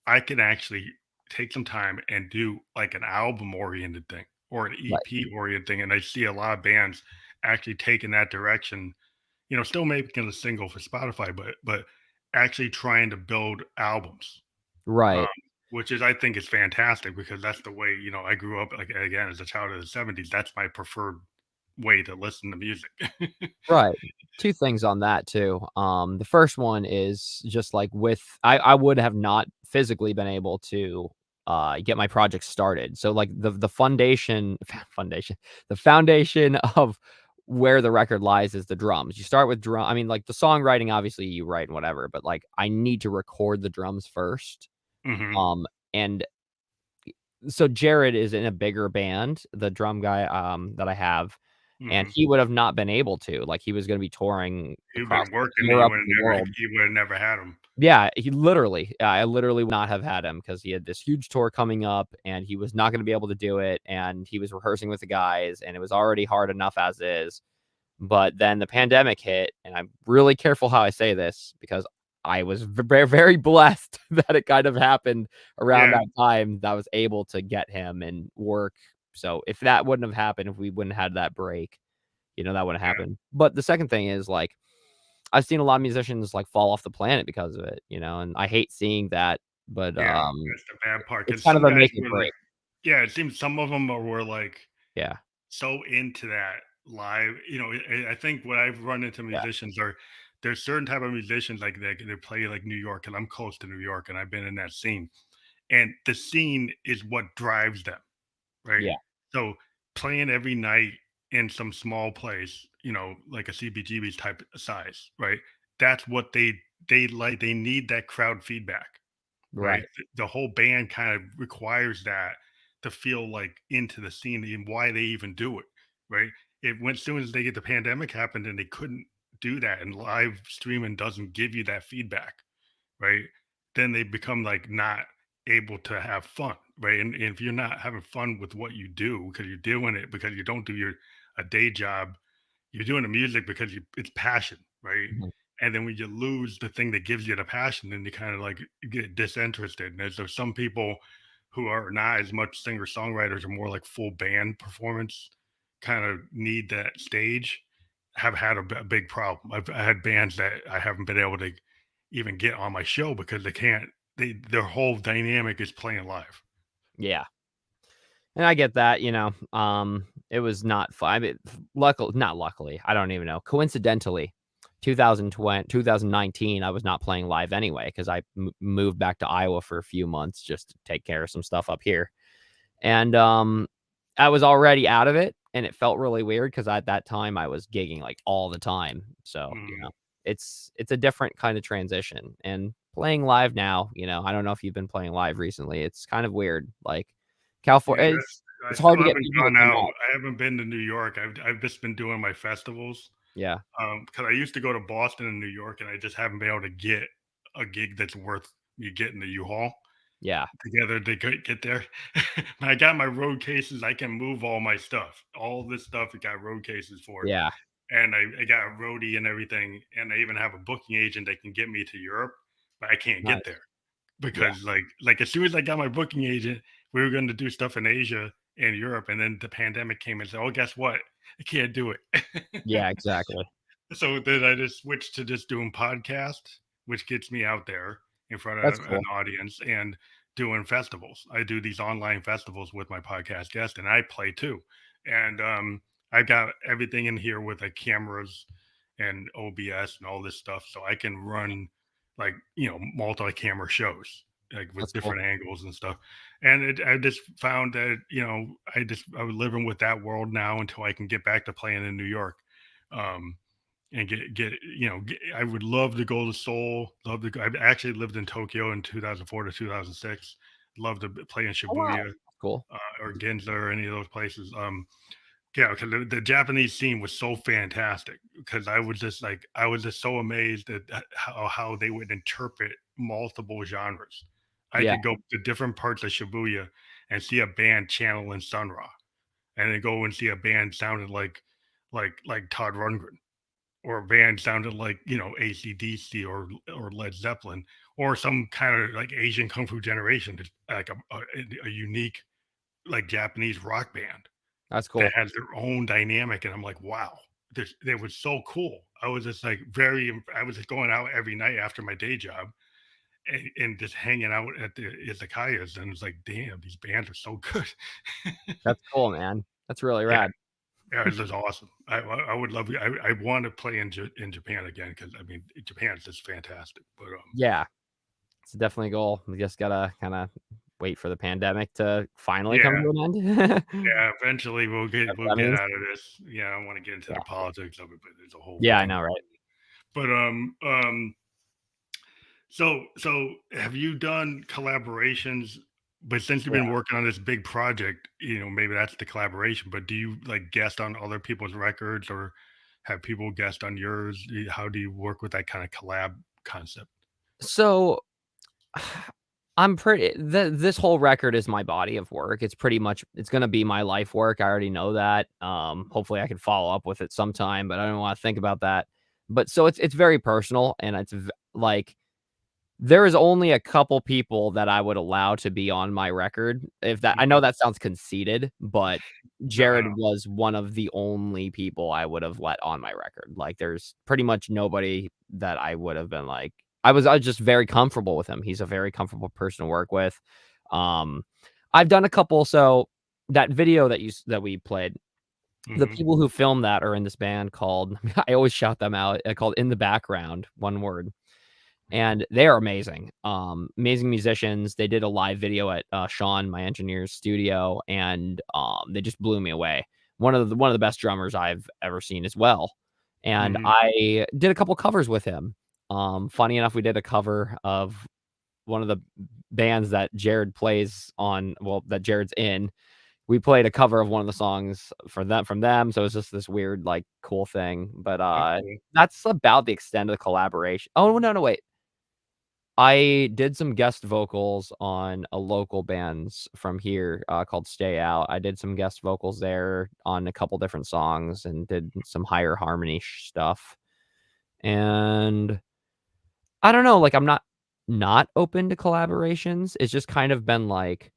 I can actually take some time and do like an album oriented thing or an right. EP oriented thing. And I see a lot of bands actually taking that direction, still making a single for Spotify, but actually trying to build albums. Um, Right. which is I think is fantastic because that's the way, I grew up like again as a child of the 70s. That's my preferred way to listen to music. Right. 2 things on that too. The first one is just like I would have not physically been able to get my project started. So like the foundation foundation the foundation of where the record lies is the drums. You start with drum. I mean, like the songwriting, obviously you write and whatever, but like I need to record the drums first. Hmm. And so Jared is in a bigger band, the drum guy that I have, and Hmm. he would have not been able to. Like he was going to be touring You've across been like, working, and Europe and the world. you would have never had him. Yeah, I literally would not have had him because he had this huge tour coming up and he was not going to be able to do it. And he was rehearsing with the guys and it was already hard enough as is. But then the pandemic hit, and I'm really careful how I say this because I was very, very blessed that it kind of happened around Yeah, that time that I was able to get him and work. So if that wouldn't have happened, if we wouldn't have had that break, that wouldn't yeah, happen. But the second thing is like I've seen a lot of musicians like fall off the planet because of it, and I hate seeing that. But yeah. That's the bad part. it's Because kind some of a guys make or were like, break. yeah, it seems some of them were like Yeah, so into that live. I think what I've run into yeah, musicians are there's certain type of musicians like they play like New York, and I'm close to New York, and I've been in that scene, and the scene is what drives them, right? yeah, So playing every night in some small place, like a CBGB's type size, right? That's what they like. They need that crowd feedback, right? right. The whole band kind of requires that to feel like into the scene and why they even do it, right? It went as soon as they get the pandemic happened and they couldn't do that, and live streaming doesn't give you that feedback, right? Then they become like not able to have fun, right? And if you're not having fun with what you do because you're doing it because you don't do your a day job, you're doing the music because it's passion, right? Mhm. And then when you lose the thing that gives you the passion, then you kind of like get disinterested. And there's some people who are not as much singer songwriters or more like full band performance, kind of need that stage. Have had a big problem. I had bands that I haven't been able to even get on my show because they can't. Their whole dynamic is playing live. Yeah. And I get that. It was not fun. I mean, luckily, not luckily, I don't even know. Coincidentally, 2019, I was not playing live anyway because I moved back to Iowa for a few months just to take care of some stuff up here. And I was already out of it, and it felt really weird because at that time I was gigging like all the time. So Mm. it's a different kind of transition. And playing live now, I don't know if you've been playing live recently. It's kind of weird. Like Yeah, California, that's, I it's still hard to get haven't people to gone come out. out. I haven't been to New York. I've just been doing my festivals. Yeah, Because I used to go to Boston and New York, and I just haven't been able to get a gig that's worth me getting the U-Haul yeah, together to get there. When I got my road cases, I can move all my stuff. All this stuff, I got road cases for, yeah, and I got a roadie and everything, and I even have a booking agent that can get me to Europe, but I can't get nice. there Yeah, because like as soon as I got my booking agent, we were going to do stuff in Asia and Europe, and then the pandemic came and said, "Oh, guess what? I can't do it." yeah, exactly. So then I just switched to just doing podcasts, which gets me out there in front That's of an cool. audience and doing festivals. I do these online festivals with my podcast guest, and I play too. And I've got everything in here with like cameras and OBS and all this stuff, so I can run like multi-camera shows like with That's cool. different angles and stuff. And I just found that I was living with that world now until I can get back to playing in New York. Um, and I would love to go to Seoul. Love to go. I actually lived in Tokyo in 2004 to 2006. Love to play in Oh wow, Shibuya that's cool. or Ginza or any of those places. Yeah, because the Japanese scene was so fantastic. Because I was just so amazed at how they would interpret multiple genres. I Yeah, could go to different parts of Shibuya and see a band channeling Sun Ra, and then go and see a band sounded like Todd Rundgren, or a band sounded like AC/DC or Led Zeppelin, or some kind of like Asian Kung Fu Generation, like a unique like Japanese rock band that's that cool. has their own dynamic. And I'm like, wow, this they was so cool. I was just like I was just going out every night after my day job, and just hanging out at the izakayas, and it's like, damn, these bands are so good. That's cool, man. That's really Yeah, rad. yeah, this is awesome. I would love. I want to play in Japan again because I mean Japan is just fantastic. But Yeah, it's definitely a goal. We just gotta kind of wait for the pandemic to finally come Yeah. to an end. Yeah, eventually we'll That's get what that means. out of this. Yeah, I don't wanna get into Yeah. the politics of it, but there's a whole Yeah, I thing. know, right? But, so have you done collaborations? But since you've Yeah. been working on this big project, maybe that's the collaboration, but do you, like, guest on other people's records or have people guest on yours? How do you work with that kinda collab concept? So I'm pretty this whole record is my body of work. It's pretty much it's gonna be my life work. I already know that. Hopefully I can follow up with it sometime, but I don't wanna think about that. But so it's very personal and like there is only a couple people that I would allow to be on my record. If that I know Mhm. that sounds conceited, but No, Jared no. was one of the only people I would have let on my record. Like, there's pretty much nobody that I would have been like I was just very comfortable with him. He's a very comfortable person to work with. Um, I've done a couple so that video that we played, the Mhm. people who filmed that are in this band called I always shout them out, called In the Background, one word and they are amazing. Amazing musicians. They did a live video at Sean, my engineer's studio, and they just blew me away. One of the best drummers I've ever seen as well. And Mhm. I did a couple covers with him. Funny enough, we did a cover of one of the bands that Jared plays on, well, that Jared's in. We played a cover of one of the songs for them from them. So it's just this weird, like, cool thing. But That's cool. that's about the extent of the collaboration. Oh no, no, wait. I did some guest vocals on a local bands from here, called Stay Out. I did some guest vocals there on a couple different songs and did some higher harmony stuff. And I don't know, like, I'm not open to collaborations. It's just kind of been like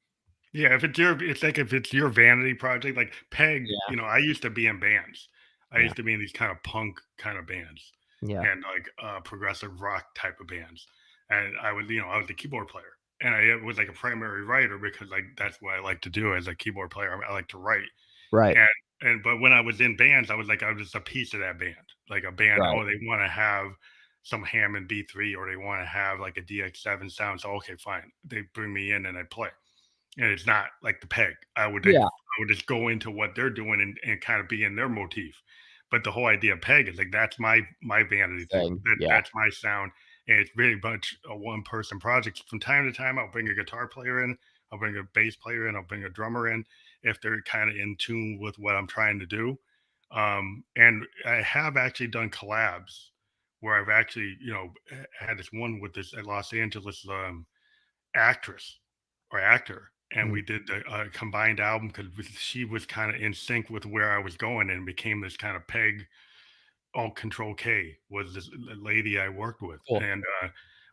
Yeah, it's like if it's your vanity project, like Peg, yeah, I used to be in bands. I yeah, used to be in these kind of punk kind of bands yeah, and like progressive rock type of bands. And I was the keyboard player. And I was like a primary writer because like that's what I like to do as a keyboard player. I like to write. right, And but when I was in bands, I was just a piece of that band. Like a band, right, oh, they want to have some Hammond B3 or they want to have like a DX7 sound. So okay, fine. They bring me in and I play and it's not like the peg. yeah, I would just go into what they're doing and kind of be in their motif. But the whole idea of peg is like that's my vanity thing. thing, yeah, That's my sound, and it's very much a one person project. From time to time, I'll bring a guitar player in, I'll bring a bass player in, I'll bring a drummer in if they're kind of in tune with what I'm trying to do. And I have actually done collabs where I've actually had this one with this Los Angeles actress or actor, and mm, we did a combined album because she was kind of in sync with where I was going and became this kind of peg. All Control K was this lady I worked with, cool. and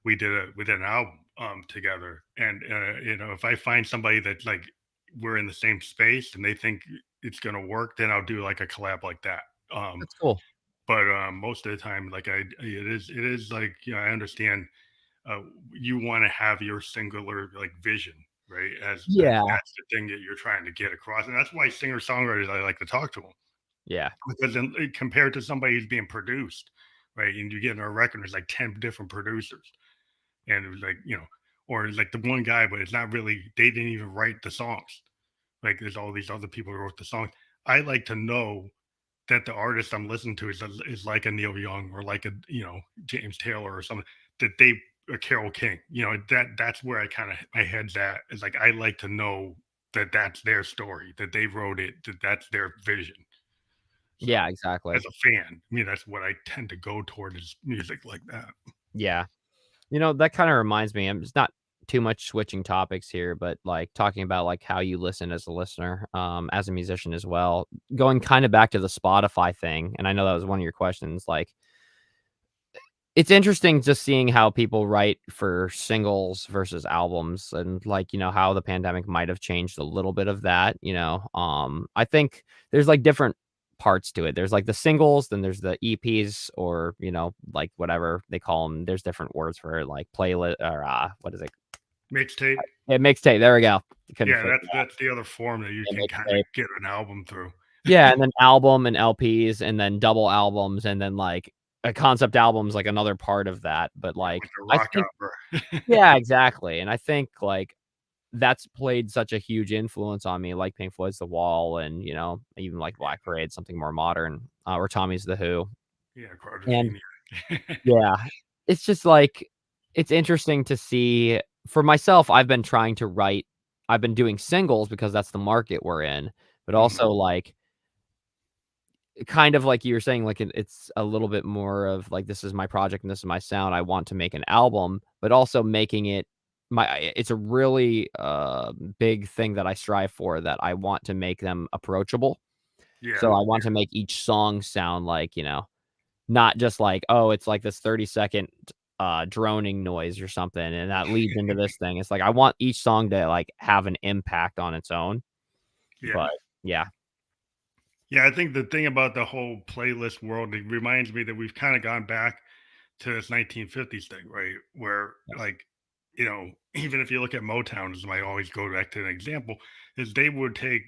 we did an album together. And if I find somebody that like we're in the same space and they think it's gonna work, then I'll do like a collab like that. That's cool. But most of the time, like it is like I understand uh, you want to have your singular like vision, right? As Yeah, that's the thing that you're trying to get across, and that's why singer songwriters I like to talk to them yeah, because then compared to somebody who's being produced, right? And you get in a record, there's like 10 different producers, and it was like or it's like the one guy, but it's not really. They didn't even write the songs. Like there's all these other people who wrote the songs. I like to know that the artist I'm listening to is like a Neil Young or like a James Taylor or something that they Carol King. That's where I kind of my head's at. Is like I like to know that that's their story, that they wrote it, that that's their vision. yeah, So exactly. as a fan, that's what I tend to go toward is music like that. Yeah. That kinda reminds me, it's not too much switching topics here, but, like, talking about, like, how you listen as a listener, as a musician as well. Going kinda back to the Spotify thing, and I know that was one of your questions, like, it's interesting just seeing how people write for singles versus albums and, like, how the pandemic might have changed a little bit of that. I think there's, like, different parts to it. There's, like, the singles, then there's the EPs or, like, whatever they call them. There's different words for it, like playlist or, what is it? Mixtape, Yeah, mixtape, there we go. Couldn't yeah, think of that. that's the other form that you Yeah, can kind of mixtape. get an album through. Yeah, and then album and LPs and then double albums and then, like, a concept album's, like, another part of that, but, like, Like a I rock think opera. yeah, exactly, and I think, like, that's played such a huge influence on me, like Pink Floyd's The Wall and, even like Black Parade, something more modern, or Tommy's The Who. Yeah, Carter And Senior. yeah, it's just like it's interesting to see for myself, I've been doing singles because that's the market we're in, but Mhm. also, like, kind of like you were saying, like, it's a little bit more of, like, this is my project and this is my sound, I want to make an album, but also making it it's a really, big thing that I strive for that I want to make them approachable. Yeah, So I want to make each song sound like, not just like, "Oh, it's like this 30-second, droning noise or something, and that leads into this thing." It's like, I want each song to, like, have an impact on its own, yeah. but yeah. Yeah, I think the thing about the whole playlist world, it reminds me that we've kinda gone back to this 1950s thing, right? Where, Yes. like, even if you look at Motown, as I always go back to an example, is they would take,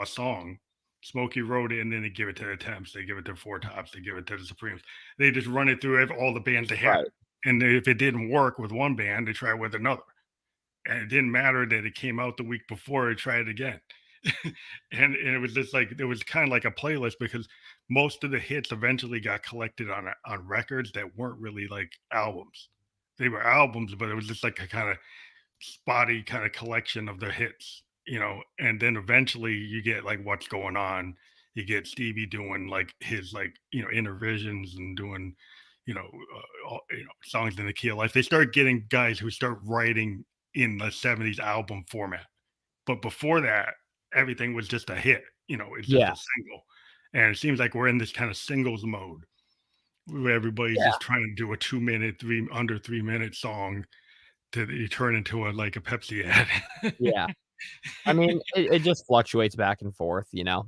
a song, Smokey wrote it, and then they give it to the Temps, they give it to Four Tops, they give it to the Supremes. They just run it through all the bands they had. Right. And if it didn't work with one band, they try with another. And it didn't matter that it came out the week before, they tried it again. And it was just like it was kind of like a playlist because most of the hits eventually got collected on records that weren't really like albums. They were albums, but it was just like a kind of spotty kind of collection of the hits, and then eventually you get like what's going on. You get Stevie doing like his like intervisions and doing songs in the key of life. They start getting guys who start writing in the 70s album format, but before that, everything was just a hit, it's just Yeah. a single. And it seems like we're in this kind of singles mode where everybody's Yeah. just trying to do a 2 minute, under 3 minute song that you turn into like a Pepsi ad. Yeah. I mean, it just fluctuates back and forth, you know?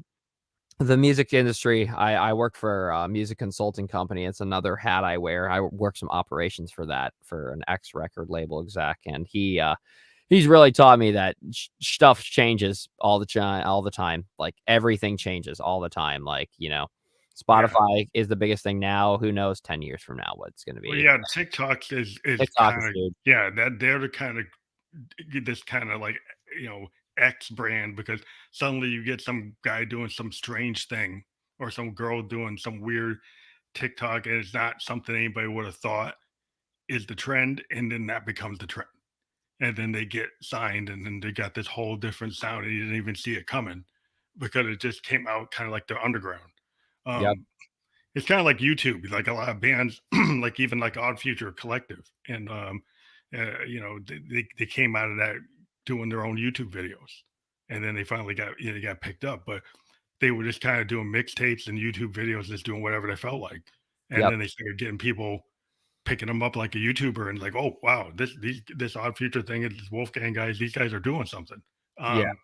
The music industry, I work for a music consulting company, it's another hat I wear, I work some operations for that, for an X record label exec, and he's really taught me that stuff changes all the time, like, everything changes all the time, like, Yeah. Spotify is the biggest thing now, who knows 10 years from now what it's gonna Well, be. yeah, TikTok is TikTok is kind of, huge. yeah, that they're the kind of this kind of like, you know, X brand because suddenly you get some guy doing some strange thing or some girl doing some weird TikTok and it's not something anybody would have thought is the trend, and then that becomes the trend. And then they get signed, and then they got this whole different sound, and you didn't even see it coming because it just came out kind of like the underground. Yep, Um, it's kind of like YouTube, like a lot of bands, like even like Odd Future Collective, and they came out of that doing their own YouTube videos, and then they finally they got picked up, but they were just kind of doing mixtapes and YouTube videos, just doing whatever they felt like, and yep, then they started getting people picking them up like a YouTuber and like, oh wow, this Odd Future thing, this Wolfgang guys, these guys are doing something. yeah, Um,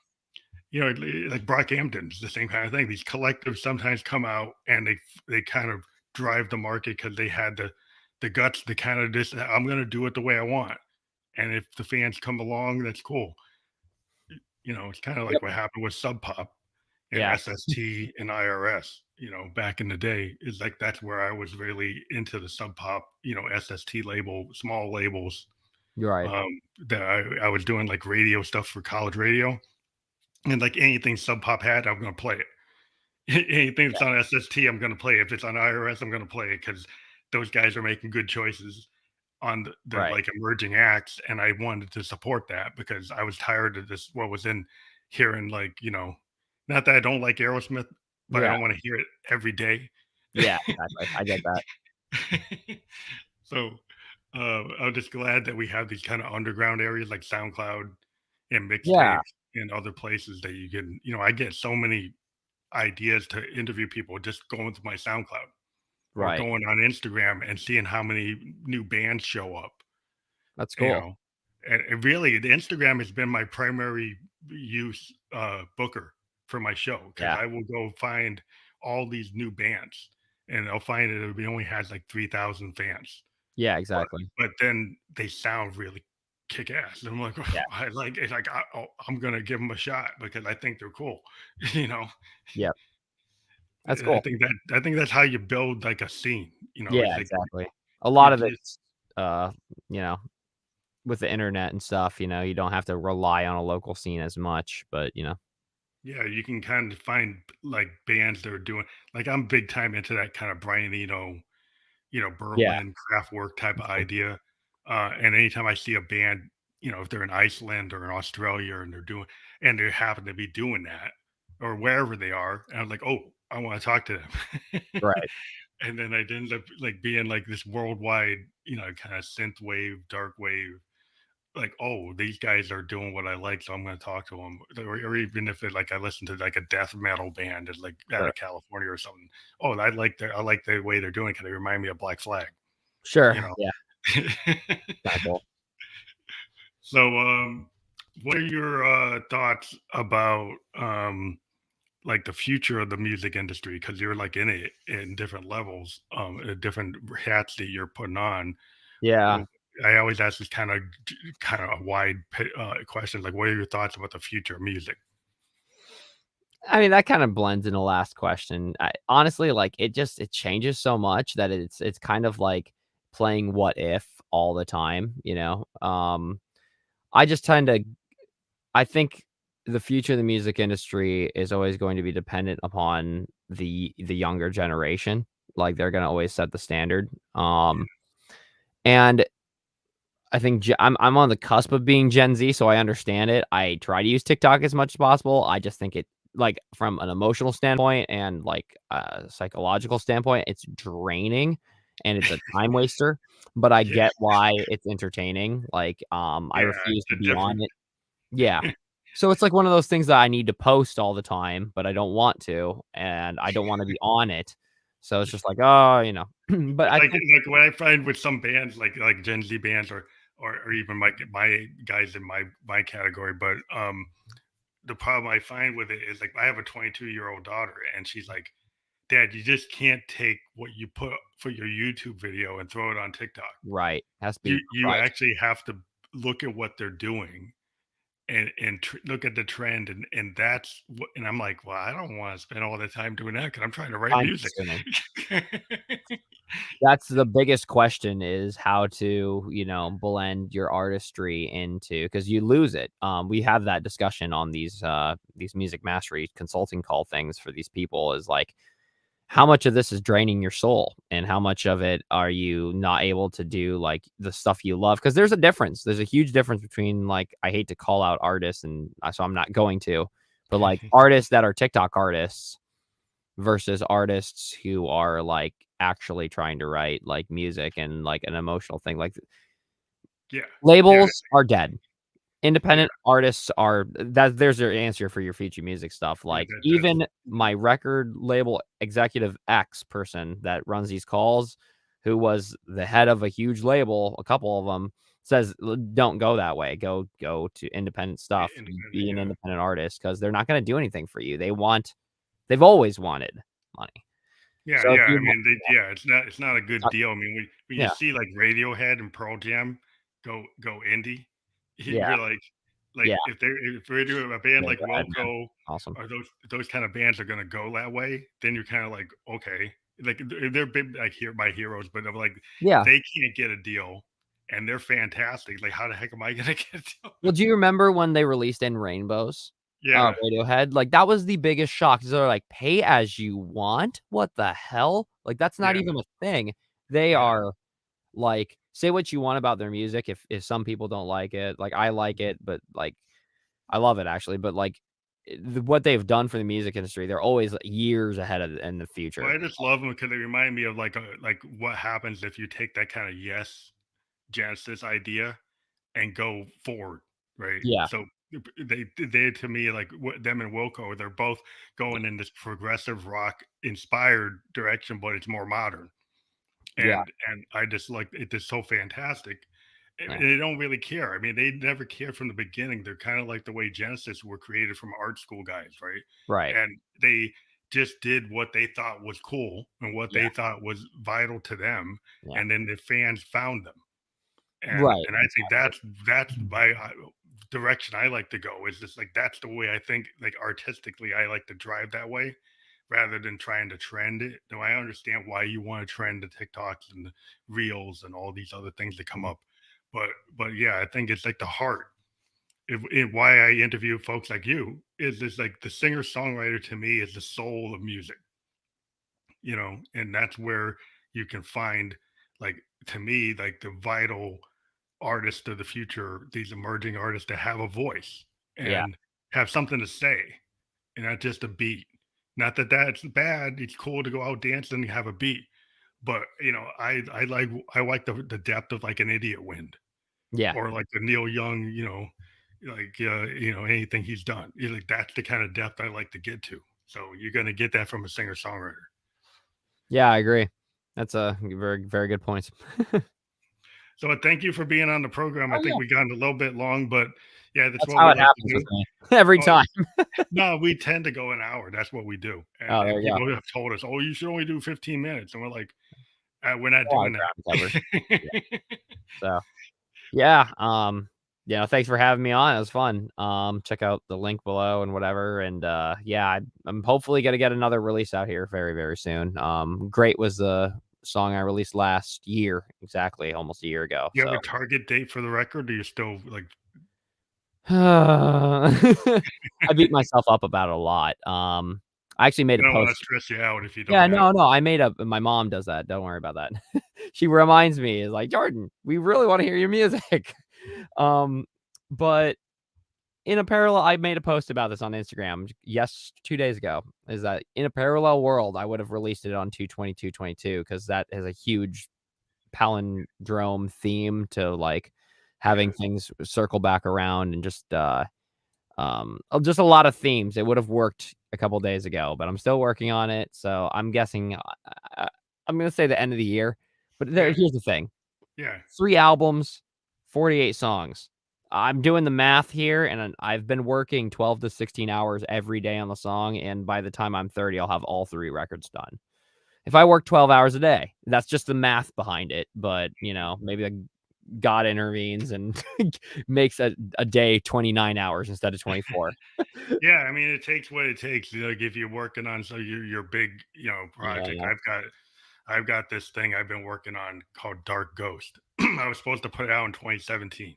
like Brockhampton's the same kind of thing. These collectives sometimes come out and they kind of drive the market because they had the guts to kind of just I'm going to do it the way I want, and if the fans come along, that's cool. It's kind of like yep, what happened with Sub Pop and yeah, SST and IRS. Back in the day, is like that's where I was really into the Sub Pop, SST label, small labels. you're right. Um, that I was doing like radio stuff for college radio, and like anything Sub Pop had, I'm going to play it. Anything Yeah, that's on SST, I'm going to play. If it's on IRS, I'm going to play it because those guys are making good choices on the right, like emerging acts, and I wanted to support that because I was tired of this. What was in hearing like not that I don't like Aerosmith, but I yeah, don't want to hear it every day. yeah, exactly, I get that. So I'm just glad that we have these kind of underground areas like SoundCloud and Yeah, mixtapes and other places that you can, I get so many ideas to interview people just going to my SoundCloud or right, going on Instagram and seeing how many new bands show up, that's you cool. know. And really, the Instagram has been my primary use booker for my show because Yeah, I will go find all these new bands and I'll find it only has like 3,000 fans, yeah, but exactly. then they sound really kick ass. And I'm like, Yeah, I like it's like I'm gonna give them a shot because I think they're cool, you know. yep, that's I cool. think that's how you build like a scene, Yeah, It's like exactly. A lot you of just it's, uh, you know, with the internet and stuff, you don't have to rely on a local scene as much, but, Yeah, you can kind of find like bands that are doing like I'm big time into that kind of Brian Eno, yeah, Berlin Kraftwerk type of sure, idea. And anytime I see a band, if they're in Iceland or in Australia and they happen to be doing that or wherever they are, and I'm like, oh, I want to talk to them. right, And then I'd end up like being like this worldwide, kind of synth wave, dark wave, like, oh, these guys are doing what I like, so I'm going to talk to them. Or even if it like I listen to like a death metal band that's like out sure, of California or something. Oh, I like the way they're doing it because they remind me of Black Flag, you sure, know. yeah, kinda cool. So, what are your thoughts about like the future of the music industry? Because you're like in it in different levels, different hats that you're putting on. Yeah. Well, I always ask this kind of a wide question, like, what are your thoughts about the future of music? I mean, that kinda blends in the last question. I honestly, like, it changes so much that it's kind of like playing what if all the time, you know? I just tend to I think the future of the music industry is always going to be dependent upon the younger generation, like, they're gonna always set the standard, and I think I'm on the cusp of being Gen Z, so I understand it. I try to use TikTok as much as possible. I just think it like, from an emotional standpoint and, like, a psychological standpoint, it's draining, and it's a time waster, but I Yeah, get why it's entertaining. Like, I yeah, refuse to it's a be on different. it. Yeah. So it's like one of those things that I need to post all the time, but I don't want to, and I don't wanna be on it. So it's just like, oh, but It's I like think what I find with some bands, like Gen Z bands, or even my guys in my category. But the problem I find with it is like I have a 22-year-old daughter, and she's like, "Dad, you just can't take what you put for your YouTube video and throw it on TikTok. right, has to You be you right. actually have to look at what they're doing and look at the trend, and that's what." And I'm like, well, I don't want to spend all the time doing that because I'm trying to write Time music. consuming. That's the biggest question is how to, blend your artistry into because you lose it. We have that discussion on these music mastery consulting call things for these people is like, how much of this is draining your soul and how much of it are you not able to do like the stuff you love? Because there's a difference. There's a huge difference between like I hate to call out artists and so I'm not going to, but like artists that are TikTok artists versus artists who are, like, actually trying to write, like, music and, like, an emotional thing, like, Yeah, yeah, labels are dead. yeah, Independent artists are there's your answer for your future music stuff, yeah. like, even my record label executive X person that runs these calls, who was the head of a huge label, a couple of them, says, "L Don't go that way, go to independent stuff, Independent. be an Yeah. independent artist because 'cause they're not gonna do anything for you, they've always wanted money." Yeah, So if yeah. I you want mean, it's not a good uh, deal. I mean, when you yeah, see like Radiohead and Pearl Jam go indie, yeah, you're like yeah, if they're doing a band yeah, like go ahead, man. Wilco Awesome. or those kind of bands are gonna go that way, then you're kind of like, okay, like they're big like here my heroes, but I'm like Yeah. they can't get a deal and they're fantastic. Like, how the heck am I gonna get a deal? Well, do you remember when they released In Rainbows? Yeah, Radiohead? Like, that was the biggest shock 'cause they're like, "Pay as you want? What the hell?" Like, that's not yeah, even a thing. They yeah. are like, say what you want about their music if some people don't like it, like, I like it, but, like, I love it actually, but, like, what they've done for the music industry, they're always like, years ahead of in the Well, future. I just love them because they remind me of like what happens if you take that kind of yes Genesis idea and go forward, right? Yeah, So they to me like them and Wilco, they're both going in this progressive rock inspired direction, but it's more modern. yeah, And I just like it just so fantastic. And yeah, they don't really care. I mean, they never cared from the beginning. They're kind of like the way Genesis were created from art school guys, right? right. And they just did what they thought was cool and what Yeah, they thought was vital to them, yeah. and then the fans found them. Right, And I think that's my direction I like to go. Is just like that's the way I think. Like artistically, I like to drive that way rather than trying to trend it. Now I understand why you want to trend the TikToks and the reels and all these other things that come up, but yeah, I think it's like the heart. Why I interview folks like you is like the singer songwriter to me is the soul of music, and that's where you can find, like, to me, like the vital artists of the future, these emerging artists that have a voice Yeah. and have something to say, and not just a beat. Not that that's bad. It's cool to go out dancing and have a beat, but I like the depth of like an Idiot Wind Yeah. or like the Neil Young, like anything he's done. Like that's the kind of depth I like to get to. So you're gonna get that from a singer songwriter. Yeah, I agree. That's a very, very good point. So thank you for being on the program. I Oh, think yeah. we got a little bit long, but yeah, that's That's what how we it like to happens with do. me every Oh, time. no, we tend to go an hour. That's what we do. Oh, there And you go. people have told us, "Oh, you should only do 15 minutes," and we're like, we're not A lot of doing ground covered. that." Yeah. So, yeah. Thanks for having me on. It was fun. Check out the link below and whatever. And yeah, I'm hopefully gonna get another release out here very, very soon. Great was the song I released last year, exactly almost a year ago. You have So a target date for the record, or you're still like, I beat myself up about it a lot. I actually made I a don't want to post. stress you out if you Yeah, don't have. no, I made a my mom does that, don't worry about that. She reminds me, is like, "Jordan, we really wanna hear your music." Um, but in a parallel I made a post about this on Instagram, 2 days ago, is that in a parallel world, I would have released it on 2/22/22 because that has a huge palindrome theme to, like, having Yeah, things circle back around and just a lot of themes. It would have worked a couple days ago, but I'm still working on it. So I'm guessing uh, I'm gonna say the end of the year. But yeah, here's the thing: yeah, 3 albums, 48 songs. I'm doing the math here, and I've been working 12 to 16 hours every day on the song. And by the time I'm 30, I'll have all 3 records done. If I work 12 hours a day, that's just the math behind it. But maybe God intervenes and makes a day 29 hours instead of 24. yeah. I mean, it takes what it takes. Like if you're working on your big, project. Yeah. I've got this thing I've been working on called Dark Ghost. I was supposed to put it out in 2017,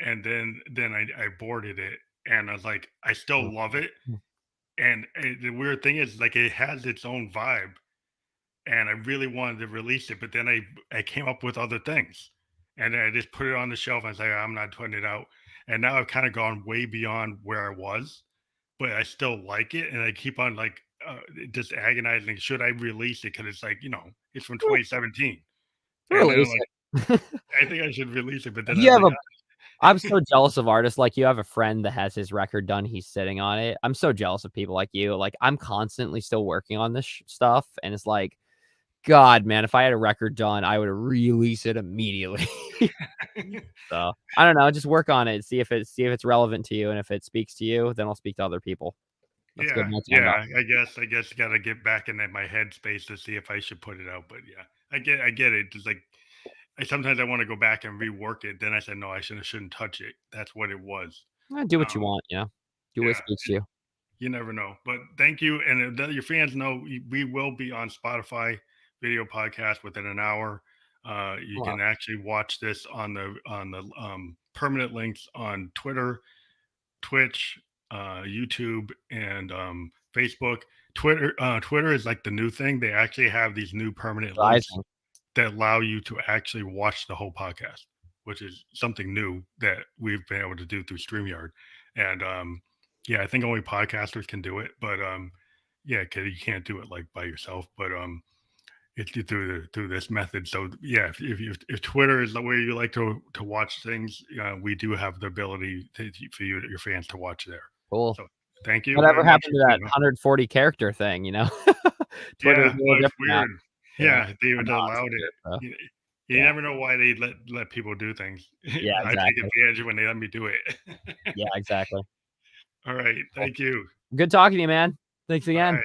and then I boarded it, and I was like, I still love it. And the weird thing is, like, it has its own vibe, and I really wanted to release it, but then I came up with other things, and I just put it on the shelf. And I was like, I'm not putting it out, and now I've kind of gone way beyond where I was, but I still like it, and I keep on like just agonizing. Should I release it? Because it's like, it's from 2017, and then I'm Release like, it. I think I should release it, but then I You was have like, a I'm so jealous of artists like you. I have a friend that has his record done, he's sitting on it. I'm so jealous of people like you. Like, I'm constantly still working on this stuff, and it's like, God, man, if I had a record done, I would release it immediately." So, I don't know, just work on it, see if it's relevant to you, and if it speaks to you, then I'll speak to other people. That's a good yeah, note to end on. yeah. I guess got to get back in my headspace to see if I should put it out. But yeah, I get it. It's like sometimes I want to go back and rework it. Then I said no, I shouldn't touch it. That's what it was. Do what you Um, want, do what yeah, speaks to you. you never know. But thank you, and your fans know we will be on Spotify video podcast within an hour. You Wow. can actually watch this on the permanent links on Twitter, Twitch, YouTube, and Facebook. Twitter is like the new thing. They actually have these new permanent links Rising. that allow you to actually watch the whole podcast, which is something new that we've been able to do through StreamYard. And yeah, I think only podcasters can do it, but yeah, because you can't do it like by yourself. But it's through this method. So yeah, if Twitter is the way you like to watch things, we do have the ability for your fans to watch there. Cool. So thank you Whatever very much happened for to that coming on. 140 character thing, Twitter is Yeah, a little well, it's different now. weird. Yeah. Yeah, they I'm would not on allowed Twitter, it. so You yeah. never know why they let people do things. Yeah, I take exactly. advantage when they let me do it. Yeah, exactly. All right, Cool. thank you. Good talking to you, man. Thanks again. Bye.